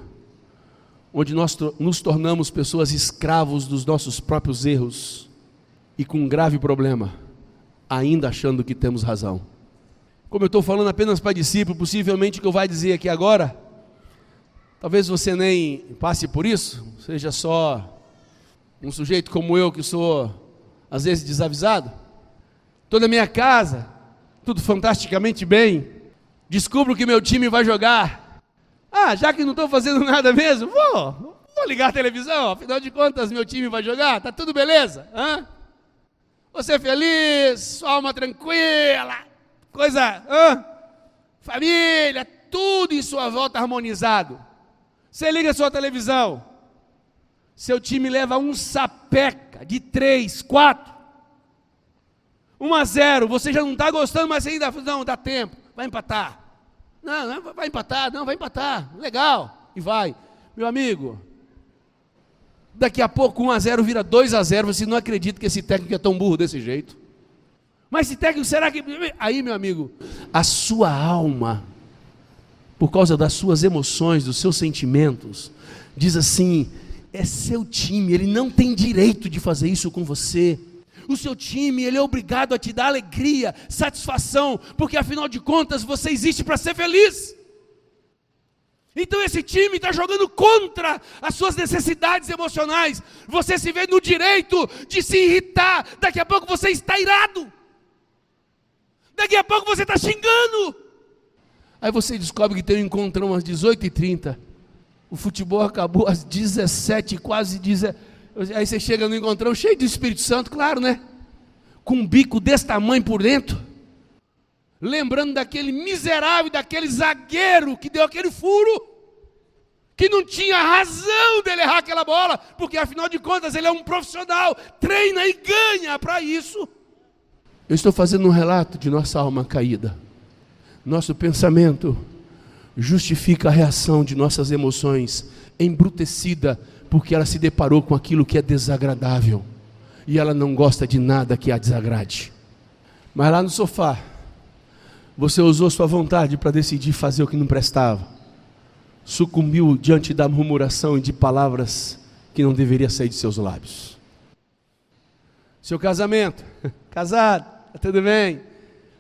onde nós nos tornamos pessoas escravos dos nossos próprios erros e com um grave problema, ainda achando que temos razão. Como eu estou falando apenas para discípulo, possivelmente o que eu vou dizer aqui agora, talvez você nem passe por isso, seja só um sujeito como eu, que sou às vezes desavisado. Estou na minha casa, tudo fantasticamente bem, descubro que meu time vai jogar. Já que não estou fazendo nada mesmo, vou ligar a televisão, afinal de contas meu time vai jogar, tá tudo beleza? Você feliz, sua alma tranquila, coisa, família, tudo em sua volta harmonizado. Você liga a sua televisão, seu time leva um sapeca de 3, 4, 1-0, você já não está gostando, mas ainda, não, dá tempo, vai empatar. Não, vai empatar, legal, e vai. Meu amigo, daqui a pouco 1-0 vira 2-0, você não acredita que esse técnico é tão burro desse jeito. Mas esse técnico, será que... Aí, meu amigo, a sua alma, por causa das suas emoções, dos seus sentimentos, diz assim: é seu time, ele não tem direito de fazer isso com você. O seu time, ele é obrigado a te dar alegria, satisfação, porque afinal de contas você existe para ser feliz. Então esse time está jogando contra as suas necessidades emocionais. Você se vê no direito de se irritar. Daqui a pouco você está irado. Daqui a pouco você está xingando. Aí você descobre que tem um encontrão às 18h30. O futebol acabou às 17h, quase 10. Aí você chega no encontrão cheio de Espírito Santo, claro, né? Com um bico desse tamanho por dentro. Lembrando daquele miserável, daquele zagueiro que deu aquele furo, que não tinha razão dele errar aquela bola, porque afinal de contas ele é um profissional, treina e ganha para isso. Eu estou fazendo um relato de nossa alma caída. Nosso pensamento justifica a reação de nossas emoções, embrutecida, porque ela se deparou com aquilo que é desagradável, e ela não gosta de nada que a desagrade. Mas lá no sofá, você usou sua vontade para decidir fazer o que não prestava. Sucumbiu diante da murmuração e de palavras que não deveriam sair de seus lábios. Seu casamento, casado, tá tudo bem?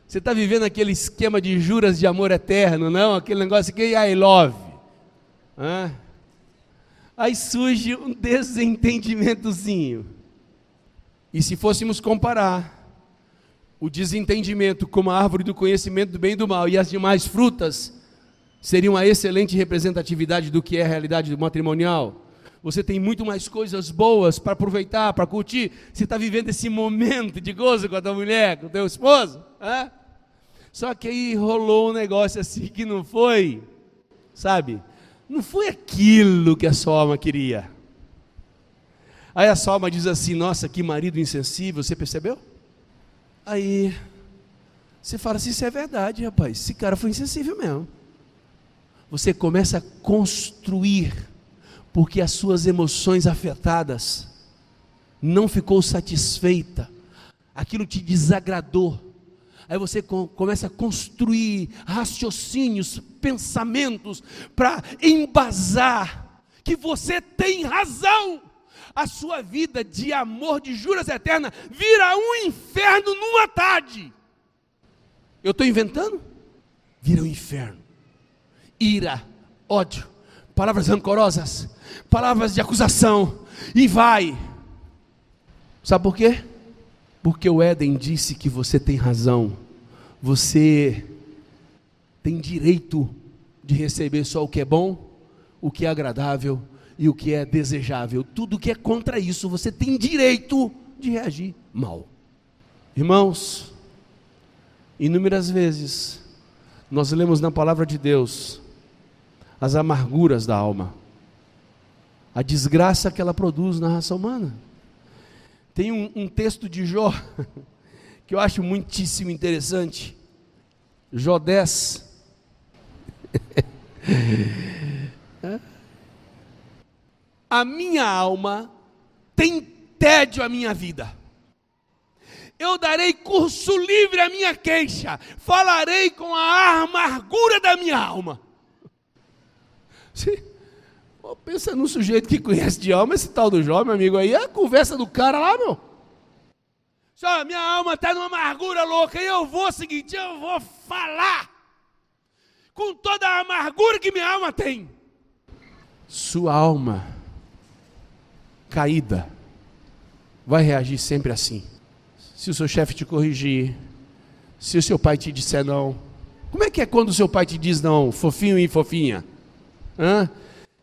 Você está vivendo aquele esquema de juras de amor eterno, não? Aquele negócio que I love. Aí surge um desentendimentozinho. E se fôssemos comparar o desentendimento como a árvore do conhecimento do bem e do mal e as demais frutas, seria uma excelente representatividade do que é a realidade matrimonial. Você tem muito mais coisas boas para aproveitar, para curtir. Você está vivendo esse momento de gozo com a tua mulher, com o teu esposo. Só que aí rolou um negócio assim que não foi, sabe? Não foi aquilo que a sua alma queria. Aí a sua alma diz assim: nossa, que marido insensível, você percebeu? Aí você fala assim: isso é verdade, rapaz, esse cara foi insensível mesmo. Você começa a construir, porque as suas emoções afetadas, não ficou satisfeita, aquilo te desagradou. Aí você começa a construir raciocínios, pensamentos, para embasar que você tem razão. A sua vida de amor, de juras eternas, vira um inferno numa tarde. Eu estou inventando? Vira um inferno. Ira, ódio, palavras rancorosas, palavras de acusação, e vai. Sabe por quê? Porque o Éden disse que você tem razão, você tem direito de receber só o que é bom, o que é agradável e o que é desejável. Tudo que é contra isso, você tem direito de reagir mal. Irmãos, inúmeras vezes nós lemos na palavra de Deus as amarguras da alma, a desgraça que ela produz na raça humana. Tem um texto de Jó que eu acho muitíssimo interessante. Jó 10. A minha alma tem tédio à minha vida. Eu darei curso livre à minha queixa. Falarei com a amargura da minha alma. Pensa num sujeito que conhece de alma, esse tal do Jó, meu amigo, aí é a conversa do cara lá, meu. Só, minha alma está numa amargura louca, e eu vou falar com toda a amargura que minha alma tem. Sua alma caída vai reagir sempre assim. Se o seu chefe te corrigir, se o seu pai te disser não. Como é que é quando o seu pai te diz não, fofinho e fofinha?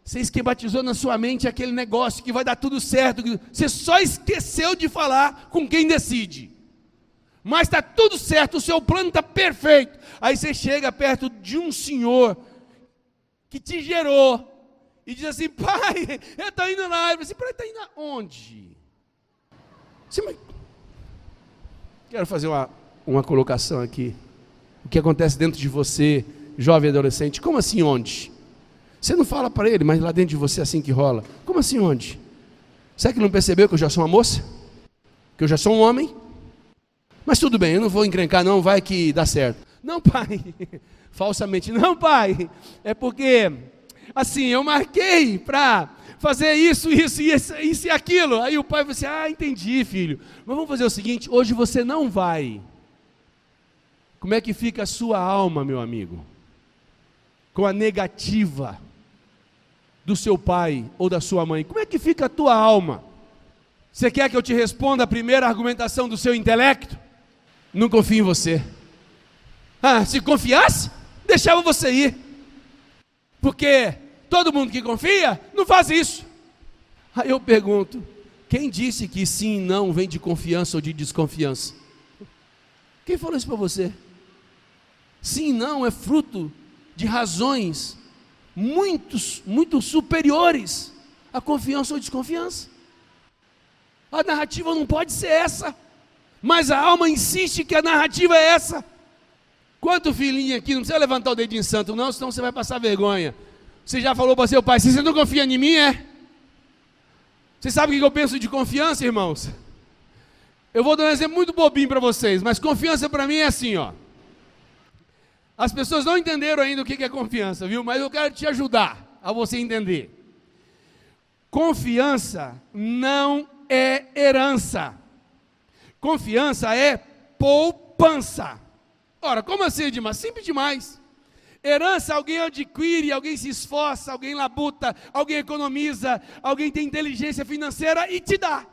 Você esquematizou na sua mente aquele negócio que vai dar tudo certo, você só esqueceu de falar com quem decide, mas está tudo certo, o seu plano está perfeito. Aí você chega perto de um senhor que te gerou e diz assim: pai, eu estou indo lá. Ele diz assim: pai, está indo aonde? Quero fazer uma colocação aqui. O que acontece dentro de você, jovem adolescente? Como assim onde? Você não fala para ele, mas lá dentro de você é assim que rola. Como assim onde? Será que não percebeu que eu já sou uma moça? Que eu já sou um homem? Mas tudo bem, eu não vou encrencar não, vai que dá certo. Não, pai, falsamente, não, pai, é porque, assim, eu marquei para fazer isso e aquilo. Aí o pai falou assim: entendi, filho, mas vamos fazer o seguinte, hoje você não vai. Como é que fica a sua alma, meu amigo? Com a negativa do seu pai ou da sua mãe, como é que fica a tua alma? Você quer que eu te responda a primeira argumentação do seu intelecto? Não confio em você. Se confiasse, deixava você ir. Porque todo mundo que confia, não faz isso. Aí eu pergunto, quem disse que sim e não vem de confiança ou de desconfiança? Quem falou isso para você? Sim e não é fruto de razões muito superiores à confiança ou desconfiança. A narrativa não pode ser essa, mas a alma insiste que a narrativa é essa. Quanto filhinho aqui, não precisa levantar o dedinho santo não, senão você vai passar vergonha. Você já falou para seu pai, se você não confia em mim, Você sabe o que eu penso de confiança, irmãos? Eu vou dar um exemplo muito bobinho para vocês, mas confiança para mim é assim, ó. As pessoas não entenderam ainda o que é confiança, viu? Mas eu quero te ajudar a você entender. Confiança não é herança. Confiança é poupança. Ora, como assim, Edmar? Simples demais. Herança, alguém adquire, alguém se esforça, alguém labuta, alguém economiza, alguém tem inteligência financeira e te dá.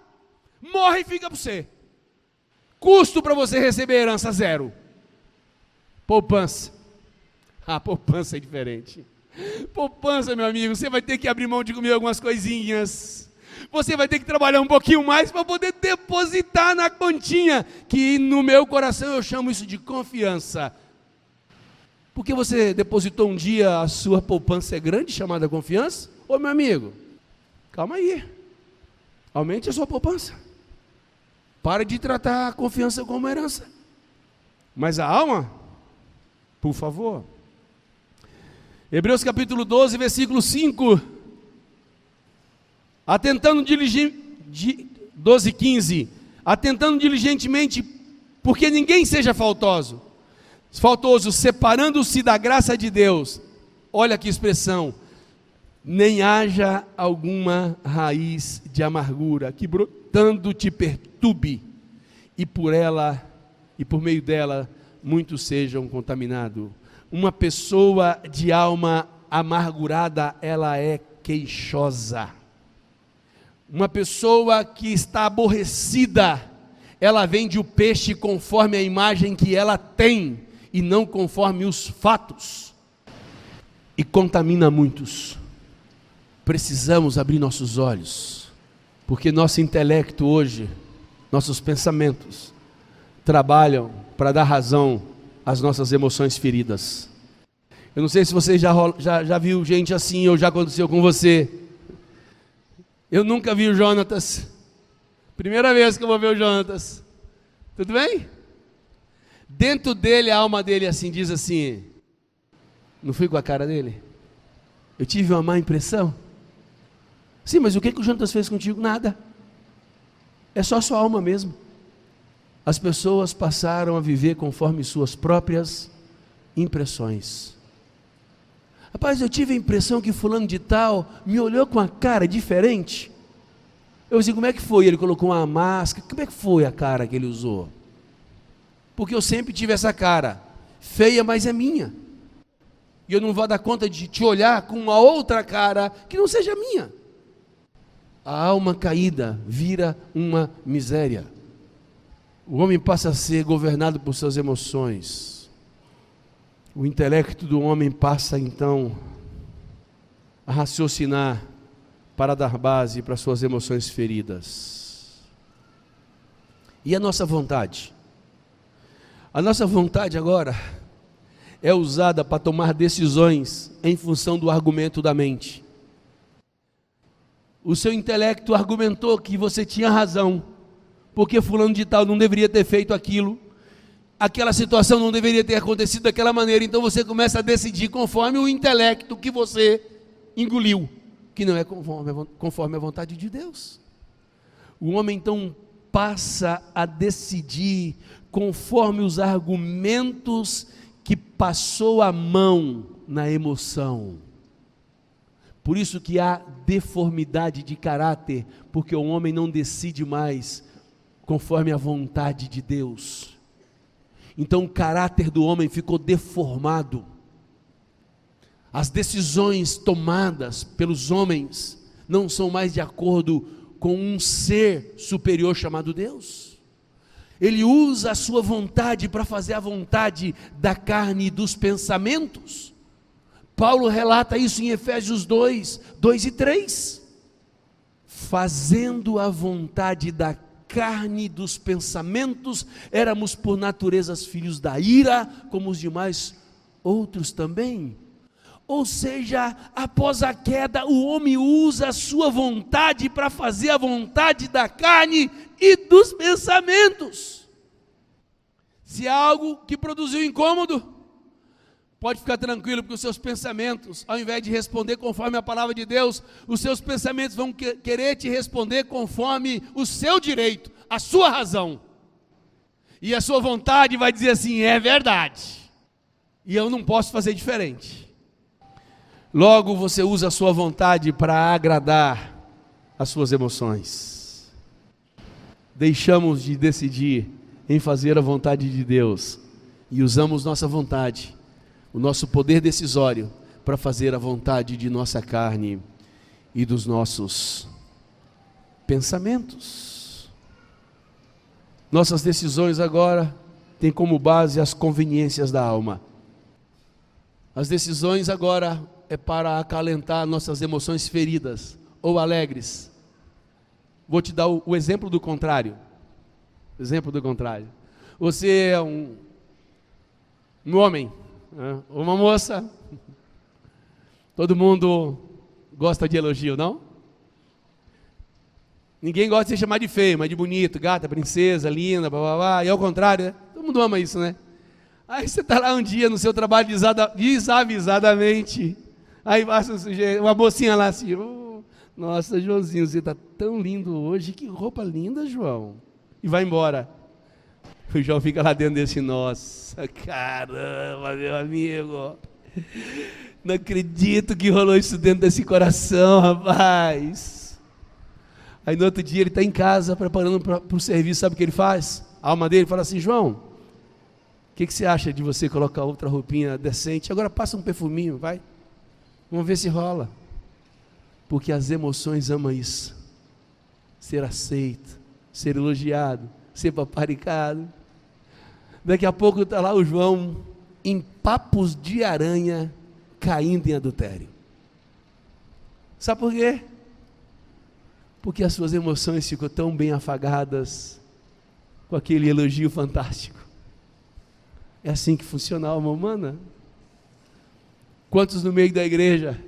Morre e fica para você. Custo para você receber herança zero. Poupança. Poupança é diferente. Poupança, meu amigo, você vai ter que abrir mão de comer algumas coisinhas. Você vai ter que trabalhar um pouquinho mais para poder depositar na continha, que no meu coração eu chamo isso de confiança. Porque você depositou um dia, a sua poupança é grande, chamada confiança? Ô meu amigo, calma aí. Aumente a sua poupança. Para de tratar a confiança como herança. Mas a alma, por favor. Hebreus capítulo 12, versículo 5. Atentando 12:15. Atentando diligentemente, porque ninguém seja faltoso, separando-se da graça de Deus. Olha que expressão. Nem haja alguma raiz de amargura que brotando te perturbe, e por meio dela muitos sejam contaminados. Uma pessoa de alma amargurada, ela é queixosa. Uma pessoa que está aborrecida, ela vende o peixe conforme a imagem que ela tem, e não conforme os fatos, e contamina muitos. Precisamos abrir nossos olhos, porque nosso intelecto hoje, nossos pensamentos, trabalham para dar razão às nossas emoções feridas. Eu não sei se você já viu gente assim, ou já aconteceu com você. Eu nunca vi o Jonatas. Primeira vez que eu vou ver o Jonatas. Tudo bem? Dentro dele, a alma dele assim, diz assim, não fui com a cara dele? Eu tive uma má impressão? Sim, mas o que o Jonatas fez contigo? Nada. É só a sua alma mesmo. As pessoas passaram a viver conforme suas próprias impressões. Rapaz, eu tive a impressão que fulano de tal me olhou com a cara diferente. Eu disse, como é que foi? Ele colocou uma máscara. Como é que foi a cara que ele usou? Porque eu sempre tive essa cara, feia, mas é minha. E eu não vou dar conta de te olhar com uma outra cara que não seja minha. A alma caída vira uma miséria. O homem passa a ser governado por suas emoções. O intelecto do homem passa então a raciocinar para dar base para suas emoções feridas. E a nossa vontade? A nossa vontade agora é usada para tomar decisões em função do argumento da mente. O seu intelecto argumentou que você tinha razão, porque fulano de tal não deveria ter feito aquilo, aquela situação não deveria ter acontecido daquela maneira, então você começa a decidir conforme o intelecto que você engoliu, que não é conforme a vontade de Deus. O homem então passa a decidir conforme os argumentos que passou a mão na emoção. Por isso que há deformidade de caráter, porque o homem não decide mais conforme a vontade de Deus. Então o caráter do homem ficou deformado. As decisões tomadas pelos homens não são mais de acordo com um ser superior chamado Deus. Ele usa a sua vontade para fazer a vontade da carne e dos pensamentos. Paulo relata isso em Efésios 2 e 3. Fazendo a vontade da carne e dos pensamentos, éramos por naturezas filhos da ira, como os demais outros também. Ou seja, após a queda, o homem usa a sua vontade para fazer a vontade da carne e dos pensamentos. Se há algo que produziu incômodo, pode ficar tranquilo, porque os seus pensamentos, ao invés de responder conforme a palavra de Deus, os seus pensamentos vão querer te responder conforme o seu direito, a sua razão. E a sua vontade vai dizer assim: é verdade, e eu não posso fazer diferente. Logo, você usa a sua vontade para agradar as suas emoções. Deixamos de decidir em fazer a vontade de Deus e usamos nossa vontade, o nosso poder decisório, para fazer a vontade de nossa carne e dos nossos pensamentos. Nossas decisões agora têm como base as conveniências da alma. As decisões agora é para acalentar nossas emoções feridas ou alegres. Vou te dar o exemplo do contrário. Exemplo do contrário. Você é um homem, uma moça. Todo mundo gosta de elogio, não? Ninguém gosta de ser chamado de feio, mas de bonito, gata, princesa, linda, blá, blá, blá. E ao contrário, né? Todo mundo ama isso, né? Aí você está lá um dia no seu trabalho desavisadamente. Aí passa um sujeito, uma mocinha lá assim: nossa, Joãozinho, você está tão lindo hoje, que roupa linda, João. E vai embora. O João fica lá dentro desse: nossa, caramba, meu amigo, não acredito que rolou isso dentro desse coração, rapaz. Aí no outro dia ele está em casa, preparando para o serviço. Sabe o que ele faz? A alma dele fala assim: João, o que você acha de você colocar outra roupinha decente? Agora passa um perfuminho, vai. Vamos ver se rola. Porque as emoções amam isso. Ser aceito, ser elogiado, ser paparicado. Daqui a pouco está lá o João em papos de aranha, caindo em adultério. Sabe por quê? Porque as suas emoções ficam tão bem afagadas com aquele elogio fantástico. É assim que funciona a alma humana. Quantos no meio da igreja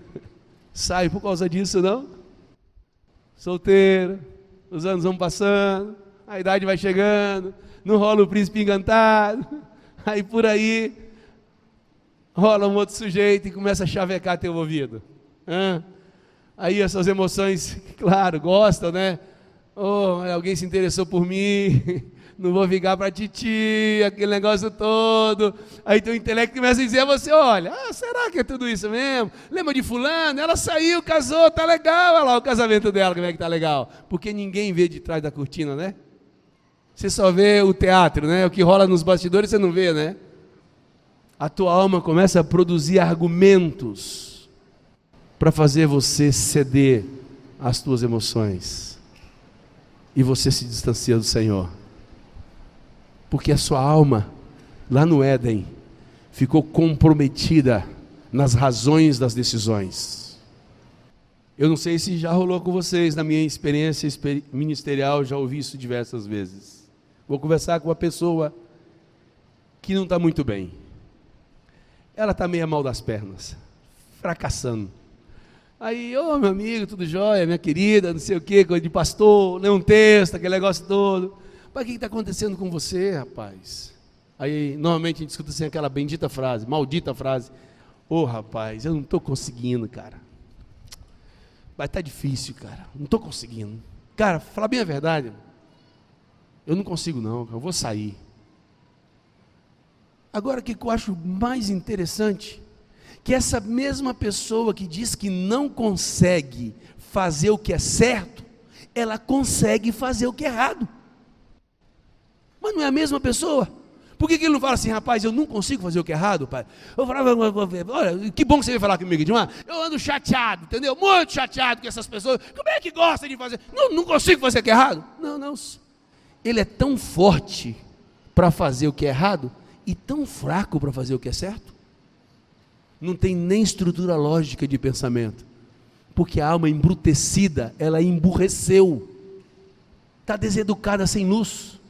saem por causa disso, não? Solteiro, os anos vão passando, a idade vai chegando, não rola o príncipe encantado, aí por aí rola um outro sujeito e começa a chavecar teu ouvido. Aí as suas emoções, claro, gostam, né? Alguém se interessou por mim, não vou ficar para titi, aquele negócio todo. Aí teu intelecto começa a dizer a você: olha, será que é tudo isso mesmo? Lembra de fulano? Ela saiu, casou, tá legal, olha lá o casamento dela, como é que tá legal. Porque ninguém vê de trás da cortina, né? Você só vê o teatro, né? O que rola nos bastidores você não vê, né? A tua alma começa a produzir argumentos para fazer você ceder às tuas emoções. E você se distancia do Senhor. Porque a sua alma, lá no Éden, ficou comprometida nas razões das decisões. Eu não sei se já rolou com vocês, na minha experiência ministerial, já ouvi isso diversas vezes. Vou conversar com uma pessoa que não está muito bem. Ela está meio mal das pernas, fracassando. Aí, meu amigo, tudo jóia, minha querida, não sei o que, coisa de pastor, lê um texto, aquele negócio todo. Mas o que está acontecendo com você, rapaz? Aí, normalmente a gente escuta assim aquela bendita frase, maldita frase: rapaz, eu não estou conseguindo, cara. Vai estar difícil, cara, não estou conseguindo. Cara, falar bem a verdade, eu não consigo não, eu vou sair. Agora, o que eu acho mais interessante, que essa mesma pessoa que diz que não consegue fazer o que é certo, ela consegue fazer o que é errado. Mas não é a mesma pessoa? Por que ele não fala assim, rapaz, eu não consigo fazer o que é errado, pai? Eu falava, olha, que bom que você veio falar comigo, Edmar. Eu ando chateado, entendeu? Muito chateado com essas pessoas. Como é que gosta de fazer? Não consigo fazer o que é errado. Não. Ele é tão forte para fazer o que é errado e tão fraco para fazer o que é certo. Não tem nem estrutura lógica de pensamento. Porque a alma embrutecida, ela emburreceu. Está deseducada, sem luz.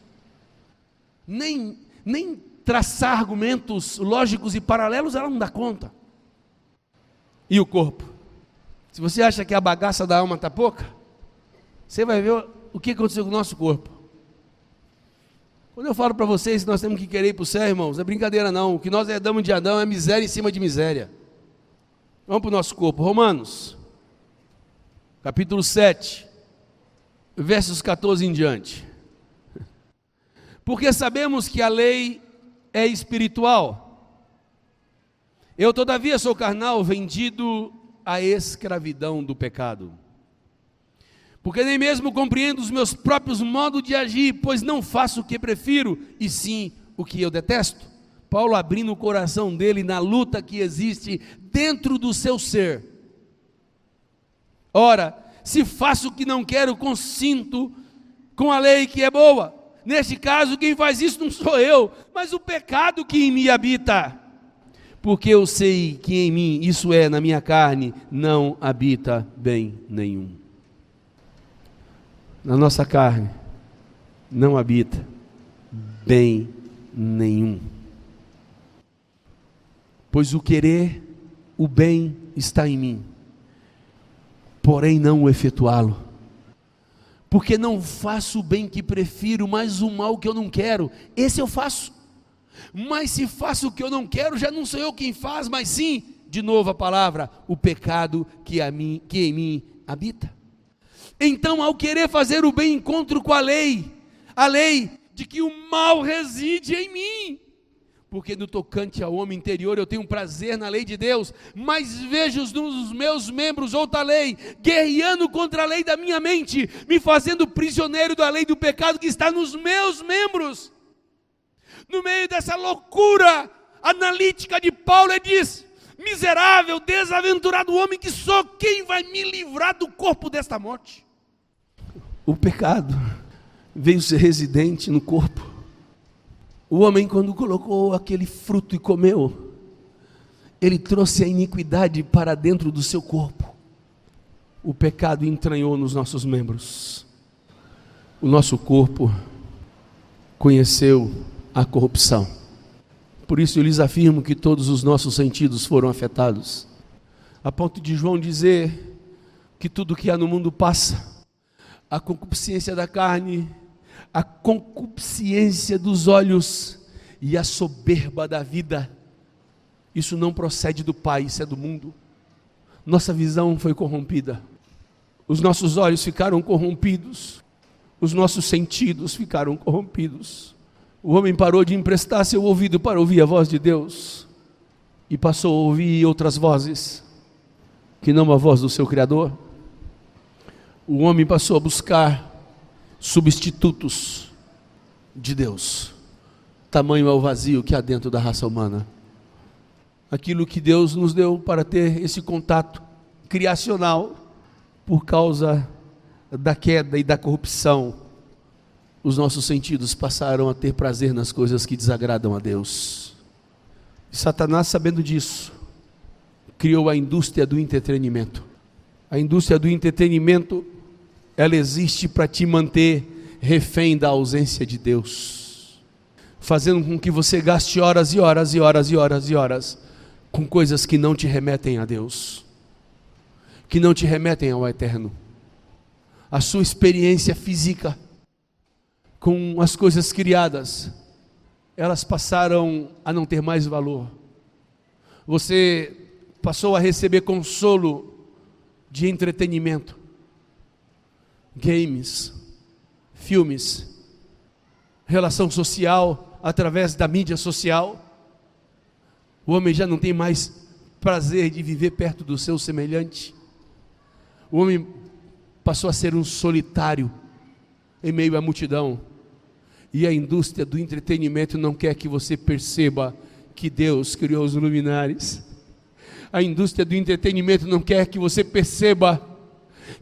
Nem traçar argumentos lógicos e paralelos ela não dá conta. E o corpo? Se você acha que a bagaça da alma está pouca, você vai ver o que aconteceu com o nosso corpo. Quando eu falo para vocês que nós temos que querer ir para o céu, irmãos, não é brincadeira não. O que nós herdamos de Adão é miséria em cima de miséria. Vamos para o nosso corpo. Romanos, capítulo 7, versos 14 em diante. Porque sabemos que a lei é espiritual. Eu, todavia, sou carnal, vendido à escravidão do pecado. Porque nem mesmo compreendo os meus próprios modos de agir, pois não faço o que prefiro, e sim o que eu detesto. Paulo abrindo o coração dele na luta que existe dentro do seu ser. Ora, se faço o que não quero, consinto com a lei que é boa. Neste caso, quem faz isso não sou eu, mas o pecado que em mim habita. Porque eu sei que em mim, isso é, na minha carne, não habita bem nenhum. Na nossa carne, não habita bem nenhum. Pois o querer, o bem está em mim, porém não o efetuá-lo. Porque não faço o bem que prefiro, mas o mal que eu não quero, esse eu faço. Mas se faço o que eu não quero, já não sou eu quem faz, mas sim, de novo a palavra, o pecado que em mim habita. Então, ao querer fazer o bem, encontro com a lei de que o mal reside em mim. Porque no tocante ao homem interior eu tenho prazer na lei de Deus, mas vejo nos meus membros outra lei, guerreando contra a lei da minha mente, me fazendo prisioneiro da lei do pecado que está nos meus membros. No meio dessa loucura analítica de Paulo, ele diz: miserável, desaventurado homem que sou, quem vai me livrar do corpo desta morte? O pecado veio ser residente no corpo. O homem, quando colocou aquele fruto e comeu, ele trouxe a iniquidade para dentro do seu corpo. O pecado entranhou nos nossos membros. O nosso corpo conheceu a corrupção. Por isso eu lhes afirmo que todos os nossos sentidos foram afetados, a ponto de João dizer que tudo que há no mundo passa, a concupiscência da carne, a concupiscência dos olhos e a soberba da vida, isso não procede do Pai, isso é do mundo. Nossa visão foi corrompida, os nossos olhos ficaram corrompidos, os nossos sentidos ficaram corrompidos. O homem parou de emprestar seu ouvido para ouvir a voz de Deus e passou a ouvir outras vozes, que não a voz do seu Criador. O homem passou a buscar substitutos de Deus. Tamanho é o vazio que há dentro da raça humana. Aquilo que Deus nos deu para ter esse contato criacional, por causa da queda e da corrupção, os nossos sentidos passaram a ter prazer nas coisas que desagradam a Deus. E Satanás, sabendo disso, criou a indústria do entretenimento. A indústria do entretenimento, ela existe para te manter refém da ausência de Deus, fazendo com que você gaste horas e horas e horas e horas e horas com coisas que não te remetem a Deus, que não te remetem ao eterno. A sua experiência física com as coisas criadas, elas passaram a não ter mais valor. Você passou a receber consolo de entretenimento, games, filmes, relação social através da mídia social. O homem já não tem mais prazer de viver perto do seu semelhante. O homem passou a ser um solitário em meio à multidão. E a indústria do entretenimento não quer que você perceba que Deus criou os luminares. A indústria do entretenimento não quer que você perceba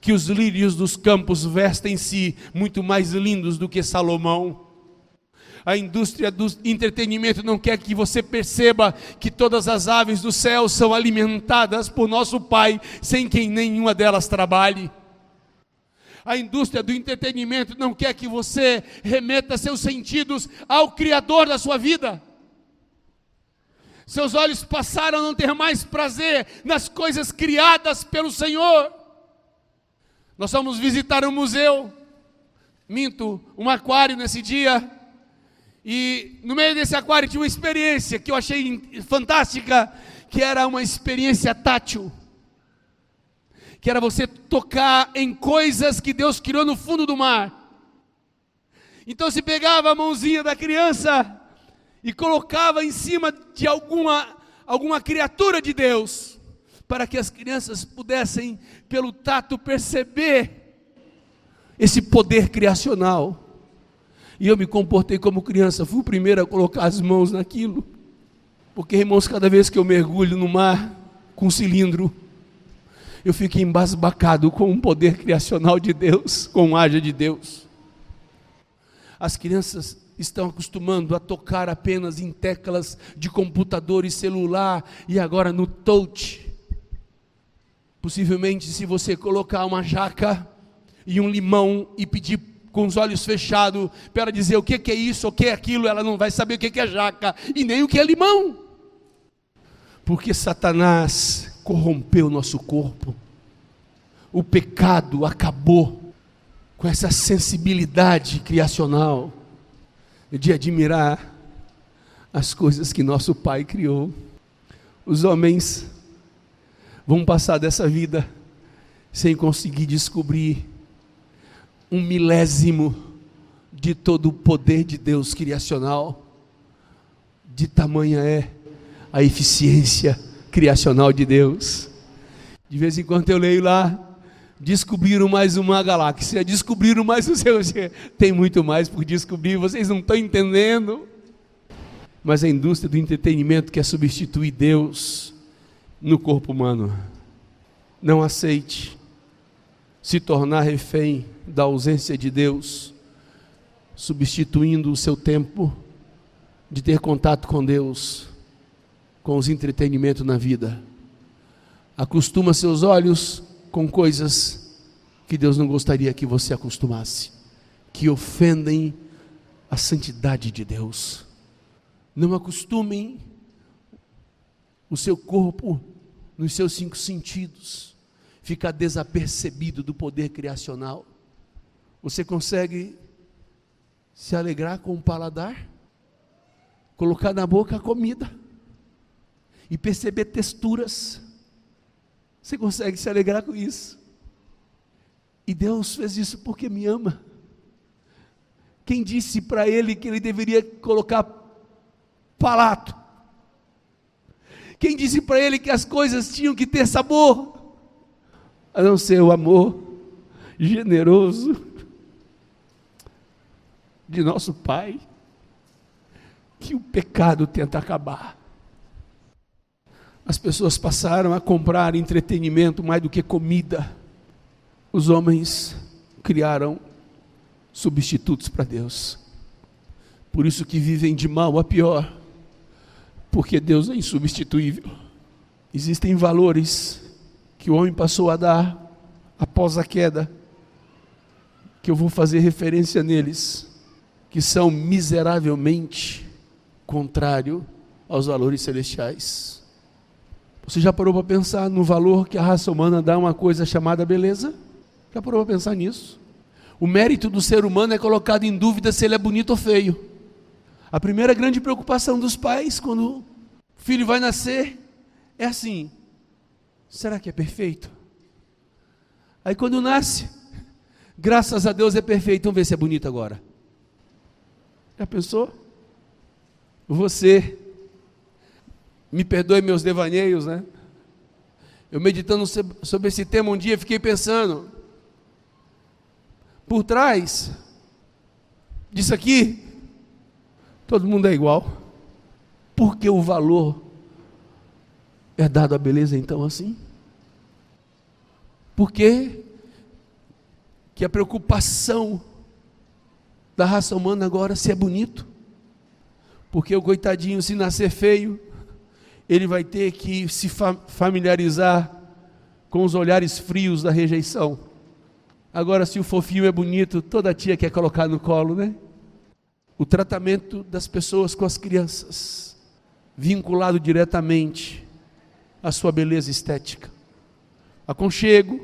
que os lírios dos campos vestem-se muito mais lindos do que Salomão. A indústria do entretenimento não quer que você perceba que todas as aves do céu são alimentadas por nosso Pai, sem que nenhuma delas trabalhe. A indústria do entretenimento não quer que você remeta seus sentidos ao Criador da sua vida. Seus olhos passaram a não ter mais prazer nas coisas criadas pelo Senhor. Nós fomos visitar um museu, um aquário nesse dia, e no meio desse aquário tinha uma experiência que eu achei fantástica, que era uma experiência tátil, que era você tocar em coisas que Deus criou no fundo do mar. Então se pegava a mãozinha da criança e colocava em cima de alguma criatura de Deus, para que as crianças pudessem, pelo tato, perceber esse poder criacional. E eu me comportei como criança, fui o primeiro a colocar as mãos naquilo, porque, irmãos, cada vez que eu mergulho no mar com um cilindro, eu fico embasbacado com o poder criacional de Deus, com a haja de Deus. As crianças estão acostumando a tocar apenas em teclas de computador e celular, e agora no touch. Possivelmente, se você colocar uma jaca e um limão e pedir com os olhos fechados para ela dizer o que é isso, o que é aquilo, ela não vai saber o que é jaca e nem o que é limão, porque Satanás corrompeu o nosso corpo. O pecado acabou com essa sensibilidade criacional de admirar as coisas que nosso Pai criou. Os homens vão passar dessa vida sem conseguir descobrir 1/1000 de todo o poder de Deus criacional. De tamanha é a eficiência criacional de Deus. De vez em quando eu leio lá, descobriram mais uma galáxia, descobriram mais não sei o que. Tem muito mais por descobrir, vocês não estão entendendo. Mas a indústria do entretenimento quer substituir Deus no corpo humano. Não aceite se tornar refém da ausência de Deus, substituindo o seu tempo de ter contato com Deus com os entretenimentos na vida. Acostuma seus olhos com coisas que Deus não gostaria que você acostumasse, que ofendem a santidade de Deus. Não acostumem o seu corpo nos seus 5 sentidos, ficar desapercebido do poder criacional. Você consegue se alegrar com o paladar? Colocar na boca a comida e perceber texturas. Você consegue se alegrar com isso? E Deus fez isso porque me ama. Quem disse para Ele que Ele deveria colocar palato? Quem disse para Ele que as coisas tinham que ter sabor? A não ser o amor generoso de nosso Pai, que o pecado tenta acabar. As pessoas passaram a comprar entretenimento mais do que comida. Os homens criaram substitutos para Deus. Por isso que vivem de mal a pior, porque Deus é insubstituível. Existem valores que o homem passou a dar após a queda, que eu vou fazer referência neles, que são miseravelmente contrários aos valores celestiais. Você já parou para pensar no valor que a raça humana dá a uma coisa chamada beleza? Já parou para pensar nisso? O mérito do ser humano é colocado em dúvida se ele é bonito ou feio. A primeira grande preocupação dos pais quando o filho vai nascer é assim: será que é perfeito? Aí quando nasce, graças a Deus é perfeito, vamos ver se é bonito agora. Já pensou? Você, me perdoe meus devaneios, né? Eu meditando sobre esse tema um dia, fiquei pensando, por trás disso aqui, todo mundo é igual. Por que o valor é dado à beleza então assim? Por que a preocupação da raça humana agora se é bonito? Porque o coitadinho, se nascer feio, ele vai ter que se familiarizar com os olhares frios da rejeição. Agora, se o fofinho é bonito, toda tia quer colocar no colo, né? O tratamento das pessoas com as crianças, vinculado diretamente à sua beleza estética. Aconchego,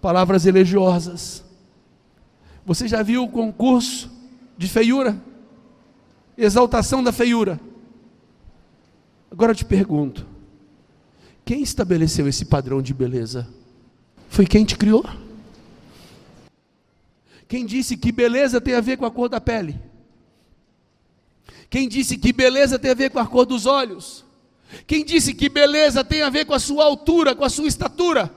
palavras elogiosas. Você já viu o concurso de feiura? Exaltação da feiura. Agora eu te pergunto, quem estabeleceu esse padrão de beleza? Foi quem te criou? Quem disse que beleza tem a ver com a cor da pele? Quem disse que beleza tem a ver com a cor dos olhos? Quem disse que beleza tem a ver com a sua altura, com a sua estatura?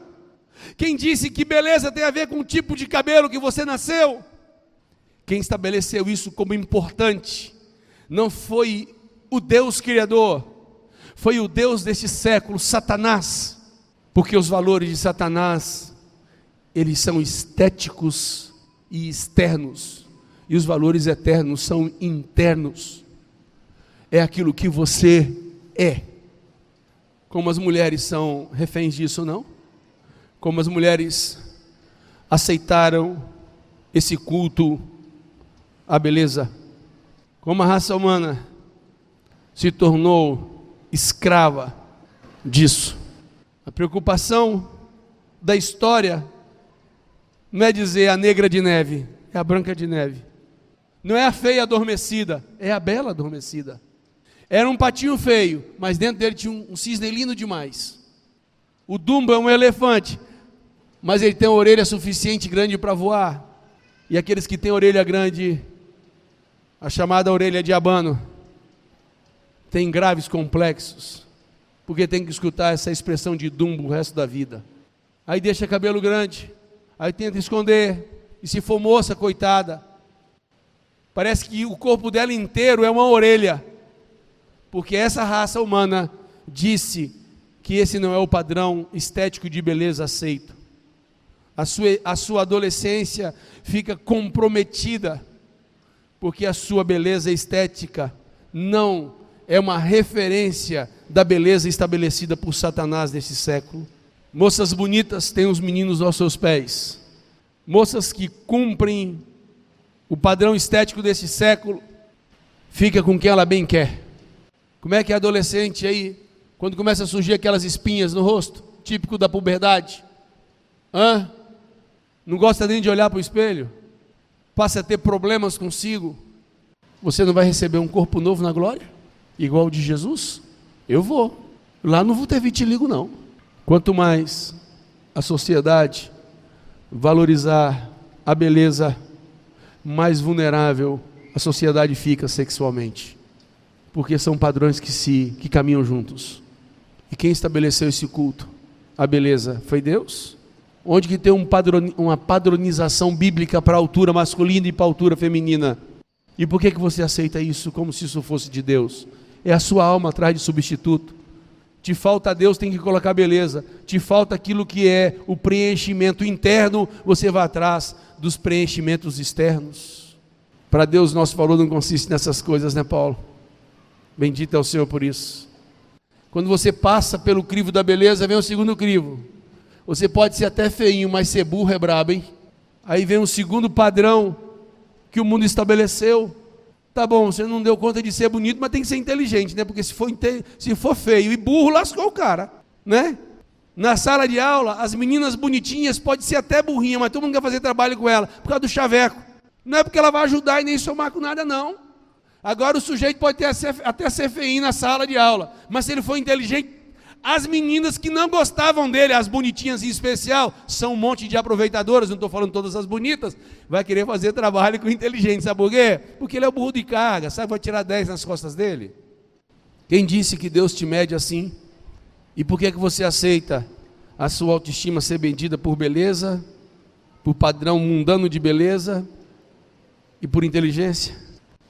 Quem disse que beleza tem a ver com o tipo de cabelo que você nasceu? Quem estabeleceu isso como importante não foi o Deus Criador, foi o Deus deste século, Satanás, porque os valores de Satanás, eles são estéticos e externos, e os valores eternos são internos, é aquilo que você é. Como as mulheres são reféns disso, não? Como as mulheres aceitaram esse culto à beleza, como a raça humana se tornou escrava disso. A preocupação da história não é dizer a negra de neve, é a branca de neve. Não é a feia adormecida, é a bela adormecida. Era um patinho feio, mas dentro dele tinha um cisne lindo demais. O Dumbo é um elefante, mas ele tem a orelha suficiente grande para voar. E aqueles que têm orelha grande, a chamada orelha de abano, tem graves complexos, porque tem que escutar essa expressão de Dumbo o resto da vida. Aí deixa cabelo grande, aí tenta esconder, e se for moça, coitada, parece que o corpo dela inteiro é uma orelha, porque essa raça humana disse que esse não é o padrão estético de beleza aceito. A sua adolescência fica comprometida, porque a sua beleza estética não é uma referência da beleza estabelecida por Satanás nesse século. Moças bonitas têm os meninos aos seus pés. Moças que cumprem o padrão estético desse século, fica com quem ela bem quer. Como é que é adolescente aí, quando começa a surgir aquelas espinhas no rosto, típico da puberdade? Não gosta nem de olhar para o espelho? Passa a ter problemas consigo? Você não vai receber um corpo novo na glória? Igual o de Jesus? Eu vou. Lá não vou ter vitiligo não. Quanto mais a sociedade valorizar a beleza, mais vulnerável a sociedade fica sexualmente. Porque são padrões que caminham juntos. E quem estabeleceu esse culto? A beleza foi Deus? Onde que tem uma padronização bíblica para a altura masculina e para a altura feminina? E por que você aceita isso como se isso fosse de Deus? É a sua alma atrás de substituto. Te falta Deus, tem que colocar beleza. Te falta aquilo que é o preenchimento interno, você vai atrás dos preenchimentos externos. Para Deus, nosso valor não consiste nessas coisas, né, Paulo? Bendito é o Senhor por isso. Quando você passa pelo crivo da beleza, vem o segundo crivo. Você pode ser até feinho, mas ser burro é brabo, hein? Aí vem um segundo padrão que o mundo estabeleceu. Tá bom, você não deu conta de ser bonito, mas tem que ser inteligente, né? Porque se for feio e burro, lascou o cara, né? Na sala de aula, as meninas bonitinhas podem ser até burrinha, mas todo mundo quer fazer trabalho com ela, por causa do chaveco. Não é porque ela vai ajudar e nem somar com nada, não. Agora o sujeito pode até ser feinho na sala de aula, mas se ele for inteligente, as meninas que não gostavam dele, as bonitinhas em especial, são um monte de aproveitadoras, não estou falando todas as bonitas, vai querer fazer trabalho com o inteligente, sabe por quê? Porque ele é o burro de carga, sabe, vai tirar 10 nas costas dele. Quem disse que Deus te mede assim? E por que você aceita a sua autoestima ser medida por beleza, por padrão mundano de beleza e por inteligência?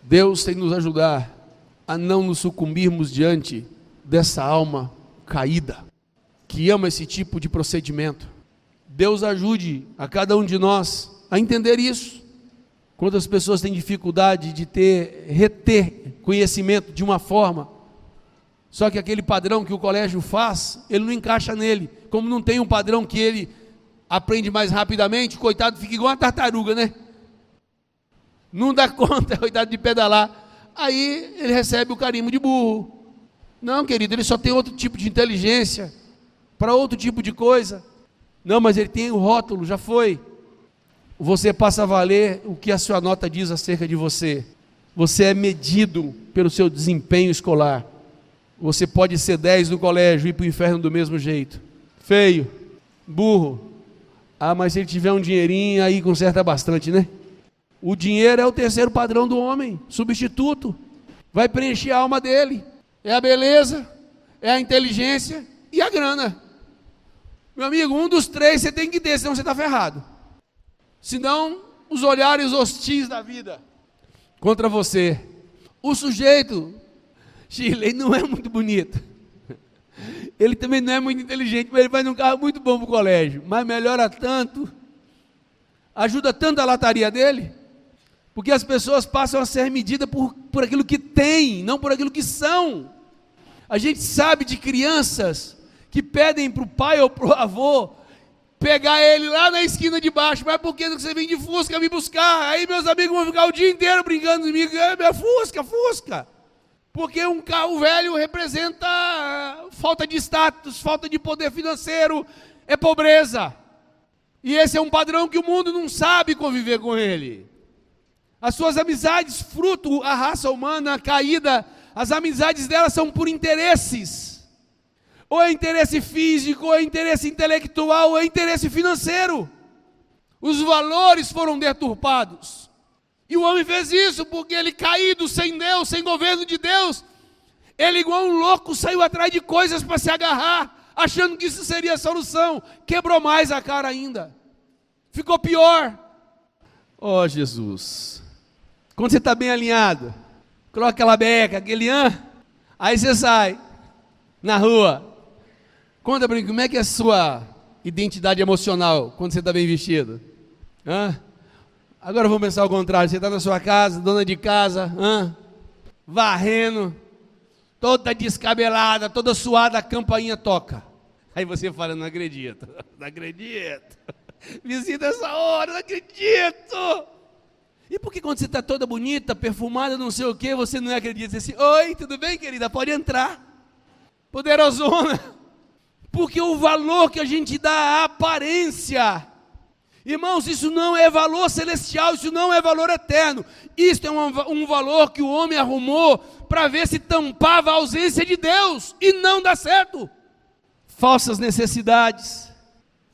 Deus tem que nos ajudar a não nos sucumbirmos diante dessa alma caída, que ama esse tipo de procedimento. Deus ajude a cada um de nós a entender isso. Quantas pessoas têm dificuldade de reter conhecimento de uma forma, só que aquele padrão que o colégio faz, ele não encaixa nele. Como não tem um padrão que ele aprende mais rapidamente, coitado, fica igual uma tartaruga, né? Não dá conta, coitado, de pedalar. Aí ele recebe o carimbo de burro. Não, querido, ele só tem outro tipo de inteligência, para outro tipo de coisa. Não, mas ele tem o rótulo, já foi. Você passa a valer o que a sua nota diz acerca de você. Você é medido pelo seu desempenho escolar. Você pode ser 10 no colégio e ir para o inferno do mesmo jeito. Feio, burro. Ah, mas se ele tiver um dinheirinho, aí conserta bastante, né? O dinheiro é o terceiro padrão do homem, substituto. Vai preencher a alma dele. É a beleza, é a inteligência e a grana. Meu amigo, um dos três você tem que ter, senão você está ferrado. Senão, os olhares hostis da vida contra você. O sujeito, Shirley, não é muito bonito. Ele também não é muito inteligente, mas ele vai num carro muito bom para o colégio. Mas melhora tanto, ajuda tanto a lataria dele, porque as pessoas passam a ser medidas por aquilo que têm, não por aquilo que são. A gente sabe de crianças que pedem para o pai ou para o avô pegar ele lá na esquina de baixo. Mas por que você vem de Fusca me buscar? Aí meus amigos vão ficar o dia inteiro brincando comigo. Minha Fusca. Porque um carro velho representa falta de status, falta de poder financeiro, é pobreza. E esse é um padrão que o mundo não sabe conviver com ele. As suas amizades, fruto a raça humana caída, as amizades delas são por interesses. Ou é interesse físico, ou é interesse intelectual, ou é interesse financeiro. Os valores foram deturpados. E o homem fez isso porque ele, caído, sem Deus, sem governo de Deus, ele igual um louco saiu atrás de coisas para se agarrar, achando que isso seria a solução. Quebrou mais a cara ainda. Ficou pior. Oh, Jesus. Quando você está bem alinhado, coloca aquela beca, aquele aí você sai na rua. Conta para mim, como é que é a sua identidade emocional quando você está bem vestido? Agora vamos pensar ao contrário. Você está na sua casa, dona de casa, varrendo, toda descabelada, toda suada, a campainha toca. Aí você fala, não acredito. Visita essa hora, não acredito. E por que quando você está toda bonita, perfumada, não sei o que, você não acredita? Você diz assim, oi, tudo bem, querida? Pode entrar. Poderosona. Porque o valor que a gente dá à aparência, irmãos, isso não é valor celestial, isso não é valor eterno. Isso é um valor que o homem arrumou para ver se tampava a ausência de Deus, e não dá certo. Falsas necessidades,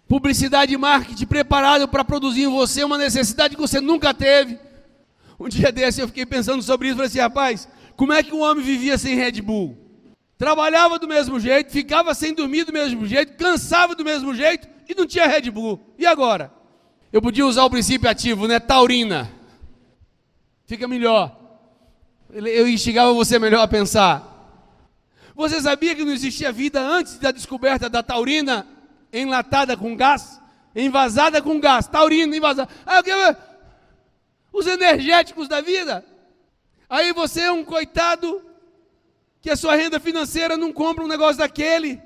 publicidade e marketing preparado para produzir em você uma necessidade que você nunca teve. Um dia desse eu fiquei pensando sobre isso, falei assim, rapaz, como é que um homem vivia sem Red Bull? Trabalhava do mesmo jeito, ficava sem dormir do mesmo jeito, cansava do mesmo jeito e não tinha Red Bull. E agora? Eu podia usar o princípio ativo, né? Taurina. Fica melhor. Eu instigava você melhor a pensar. Você sabia que não existia vida antes da descoberta da taurina enlatada com gás? Envasada com gás. Taurina envasada. Os energéticos da vida. Aí você é um coitado que a sua renda financeira não compra um negócio daquele.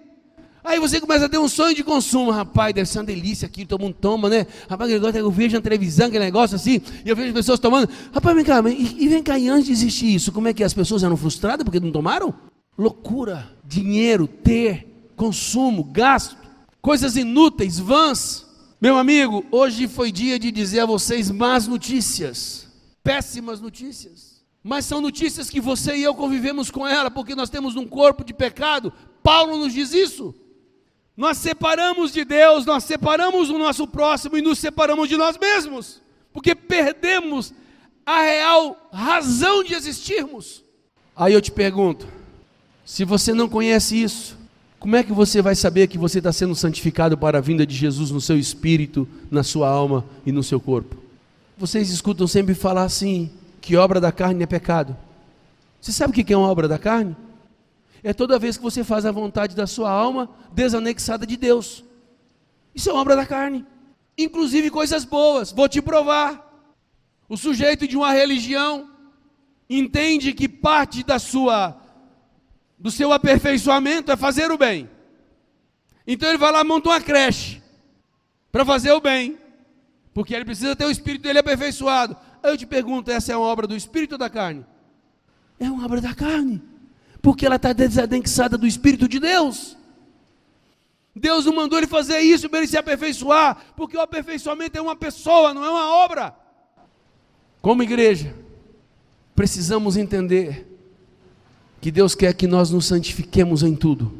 Aí você começa a ter um sonho de consumo. Rapaz, deve ser uma delícia aqui, todo mundo toma, né? Rapaz, eu vejo na televisão aquele negócio assim, e eu vejo as pessoas tomando. Rapaz, vem cá, vem cá, e antes de existir isso, como é que as pessoas eram frustradas porque não tomaram? Loucura, dinheiro, ter, consumo, gasto, coisas inúteis, vãs. Meu amigo, hoje foi dia de dizer a vocês más notícias, péssimas notícias. Mas são notícias que você e eu convivemos com ela, porque nós temos um corpo de pecado. Paulo nos diz isso. Nós separamos de Deus, nós separamos o nosso próximo e nos separamos de nós mesmos, porque perdemos a real razão de existirmos. Aí eu te pergunto, se você não conhece isso, como é que você vai saber que você está sendo santificado para a vinda de Jesus no seu espírito, na sua alma e no seu corpo? Vocês escutam sempre falar assim, que obra da carne é pecado. Você sabe o que é uma obra da carne? É toda vez que você faz a vontade da sua alma desanexada de Deus. Isso é uma obra da carne. Inclusive coisas boas. Vou te provar. O sujeito de uma religião entende que parte do seu aperfeiçoamento é fazer o bem. Então ele vai lá e monta uma creche para fazer o bem, porque ele precisa ter o espírito dele aperfeiçoado. Aí eu te pergunto, essa é uma obra do espírito ou da carne? É uma obra da carne, porque ela está desanexada do espírito de Deus. Deus não mandou ele fazer isso para ele se aperfeiçoar, porque o aperfeiçoamento é uma pessoa, não é uma obra. Como igreja, precisamos entender que Deus quer que nós nos santifiquemos em tudo.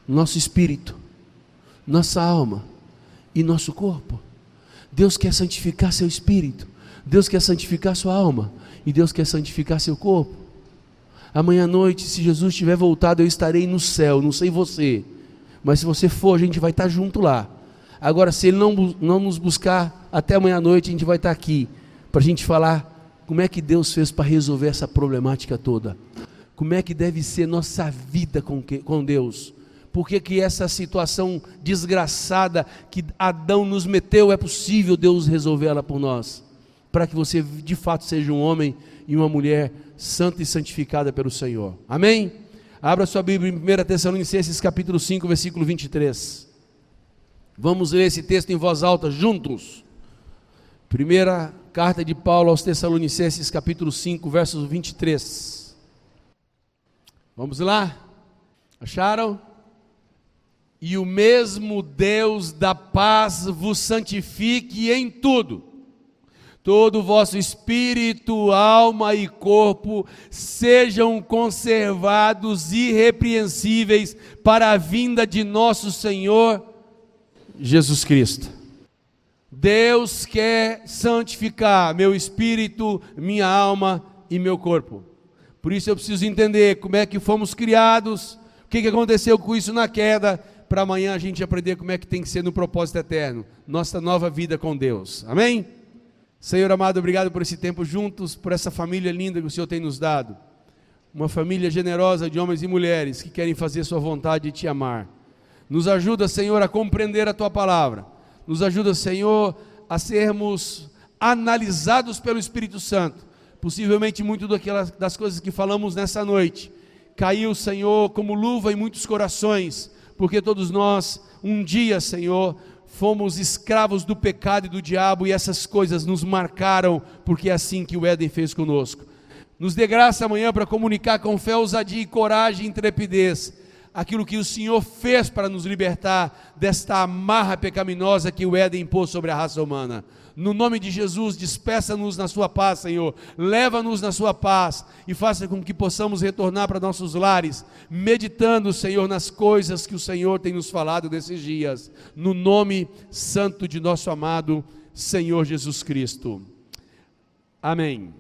Nosso espírito, nossa alma e nosso corpo. Deus quer santificar seu espírito, Deus quer santificar sua alma e Deus quer santificar seu corpo. Amanhã à noite, se Jesus tiver voltado, eu estarei no céu, não sei você, mas se você for, a gente vai estar junto lá. Agora, se Ele não nos buscar até amanhã à noite, a gente vai estar aqui, para a gente falar como é que Deus fez para resolver essa problemática toda, como é que deve ser nossa vida com Deus, por que essa situação desgraçada que Adão nos meteu, é possível Deus resolver ela por nós, para que você de fato seja um homem e uma mulher santa e santificada pelo Senhor, amém? Abra sua Bíblia em 1 Tessalonicenses capítulo 5, versículo 23, vamos ler esse texto em voz alta juntos. Primeira carta de Paulo aos Tessalonicenses capítulo 5, versos 23, vamos lá? Acharam? E o mesmo Deus da paz vos santifique em tudo, todo o vosso espírito, alma e corpo sejam conservados irrepreensíveis para a vinda de nosso Senhor Jesus Cristo. Deus quer santificar meu espírito, minha alma e meu corpo. Por isso eu preciso entender como é que fomos criados, o que aconteceu com isso na queda, para amanhã a gente aprender como é que tem que ser no propósito eterno, nossa nova vida com Deus, amém? Senhor amado, obrigado por esse tempo juntos, por essa família linda que o Senhor tem nos dado, uma família generosa de homens e mulheres que querem fazer sua vontade e te amar. Nos ajuda, Senhor, a compreender a tua palavra, nos ajuda, Senhor, a sermos analisados pelo Espírito Santo. Possivelmente muito das coisas que falamos nessa noite caiu, Senhor, como luva em muitos corações, porque todos nós, um dia, Senhor, fomos escravos do pecado e do diabo, e essas coisas nos marcaram, porque é assim que o Éden fez conosco. Nos dê graça amanhã para comunicar com fé, ousadia e coragem e intrepidez aquilo que o Senhor fez para nos libertar desta amarra pecaminosa que o Éden impôs sobre a raça humana. No nome de Jesus, despeça-nos na sua paz, Senhor, leva-nos na sua paz e faça com que possamos retornar para nossos lares, meditando, Senhor, nas coisas que o Senhor tem nos falado nesses dias, no nome santo de nosso amado Senhor Jesus Cristo. Amém.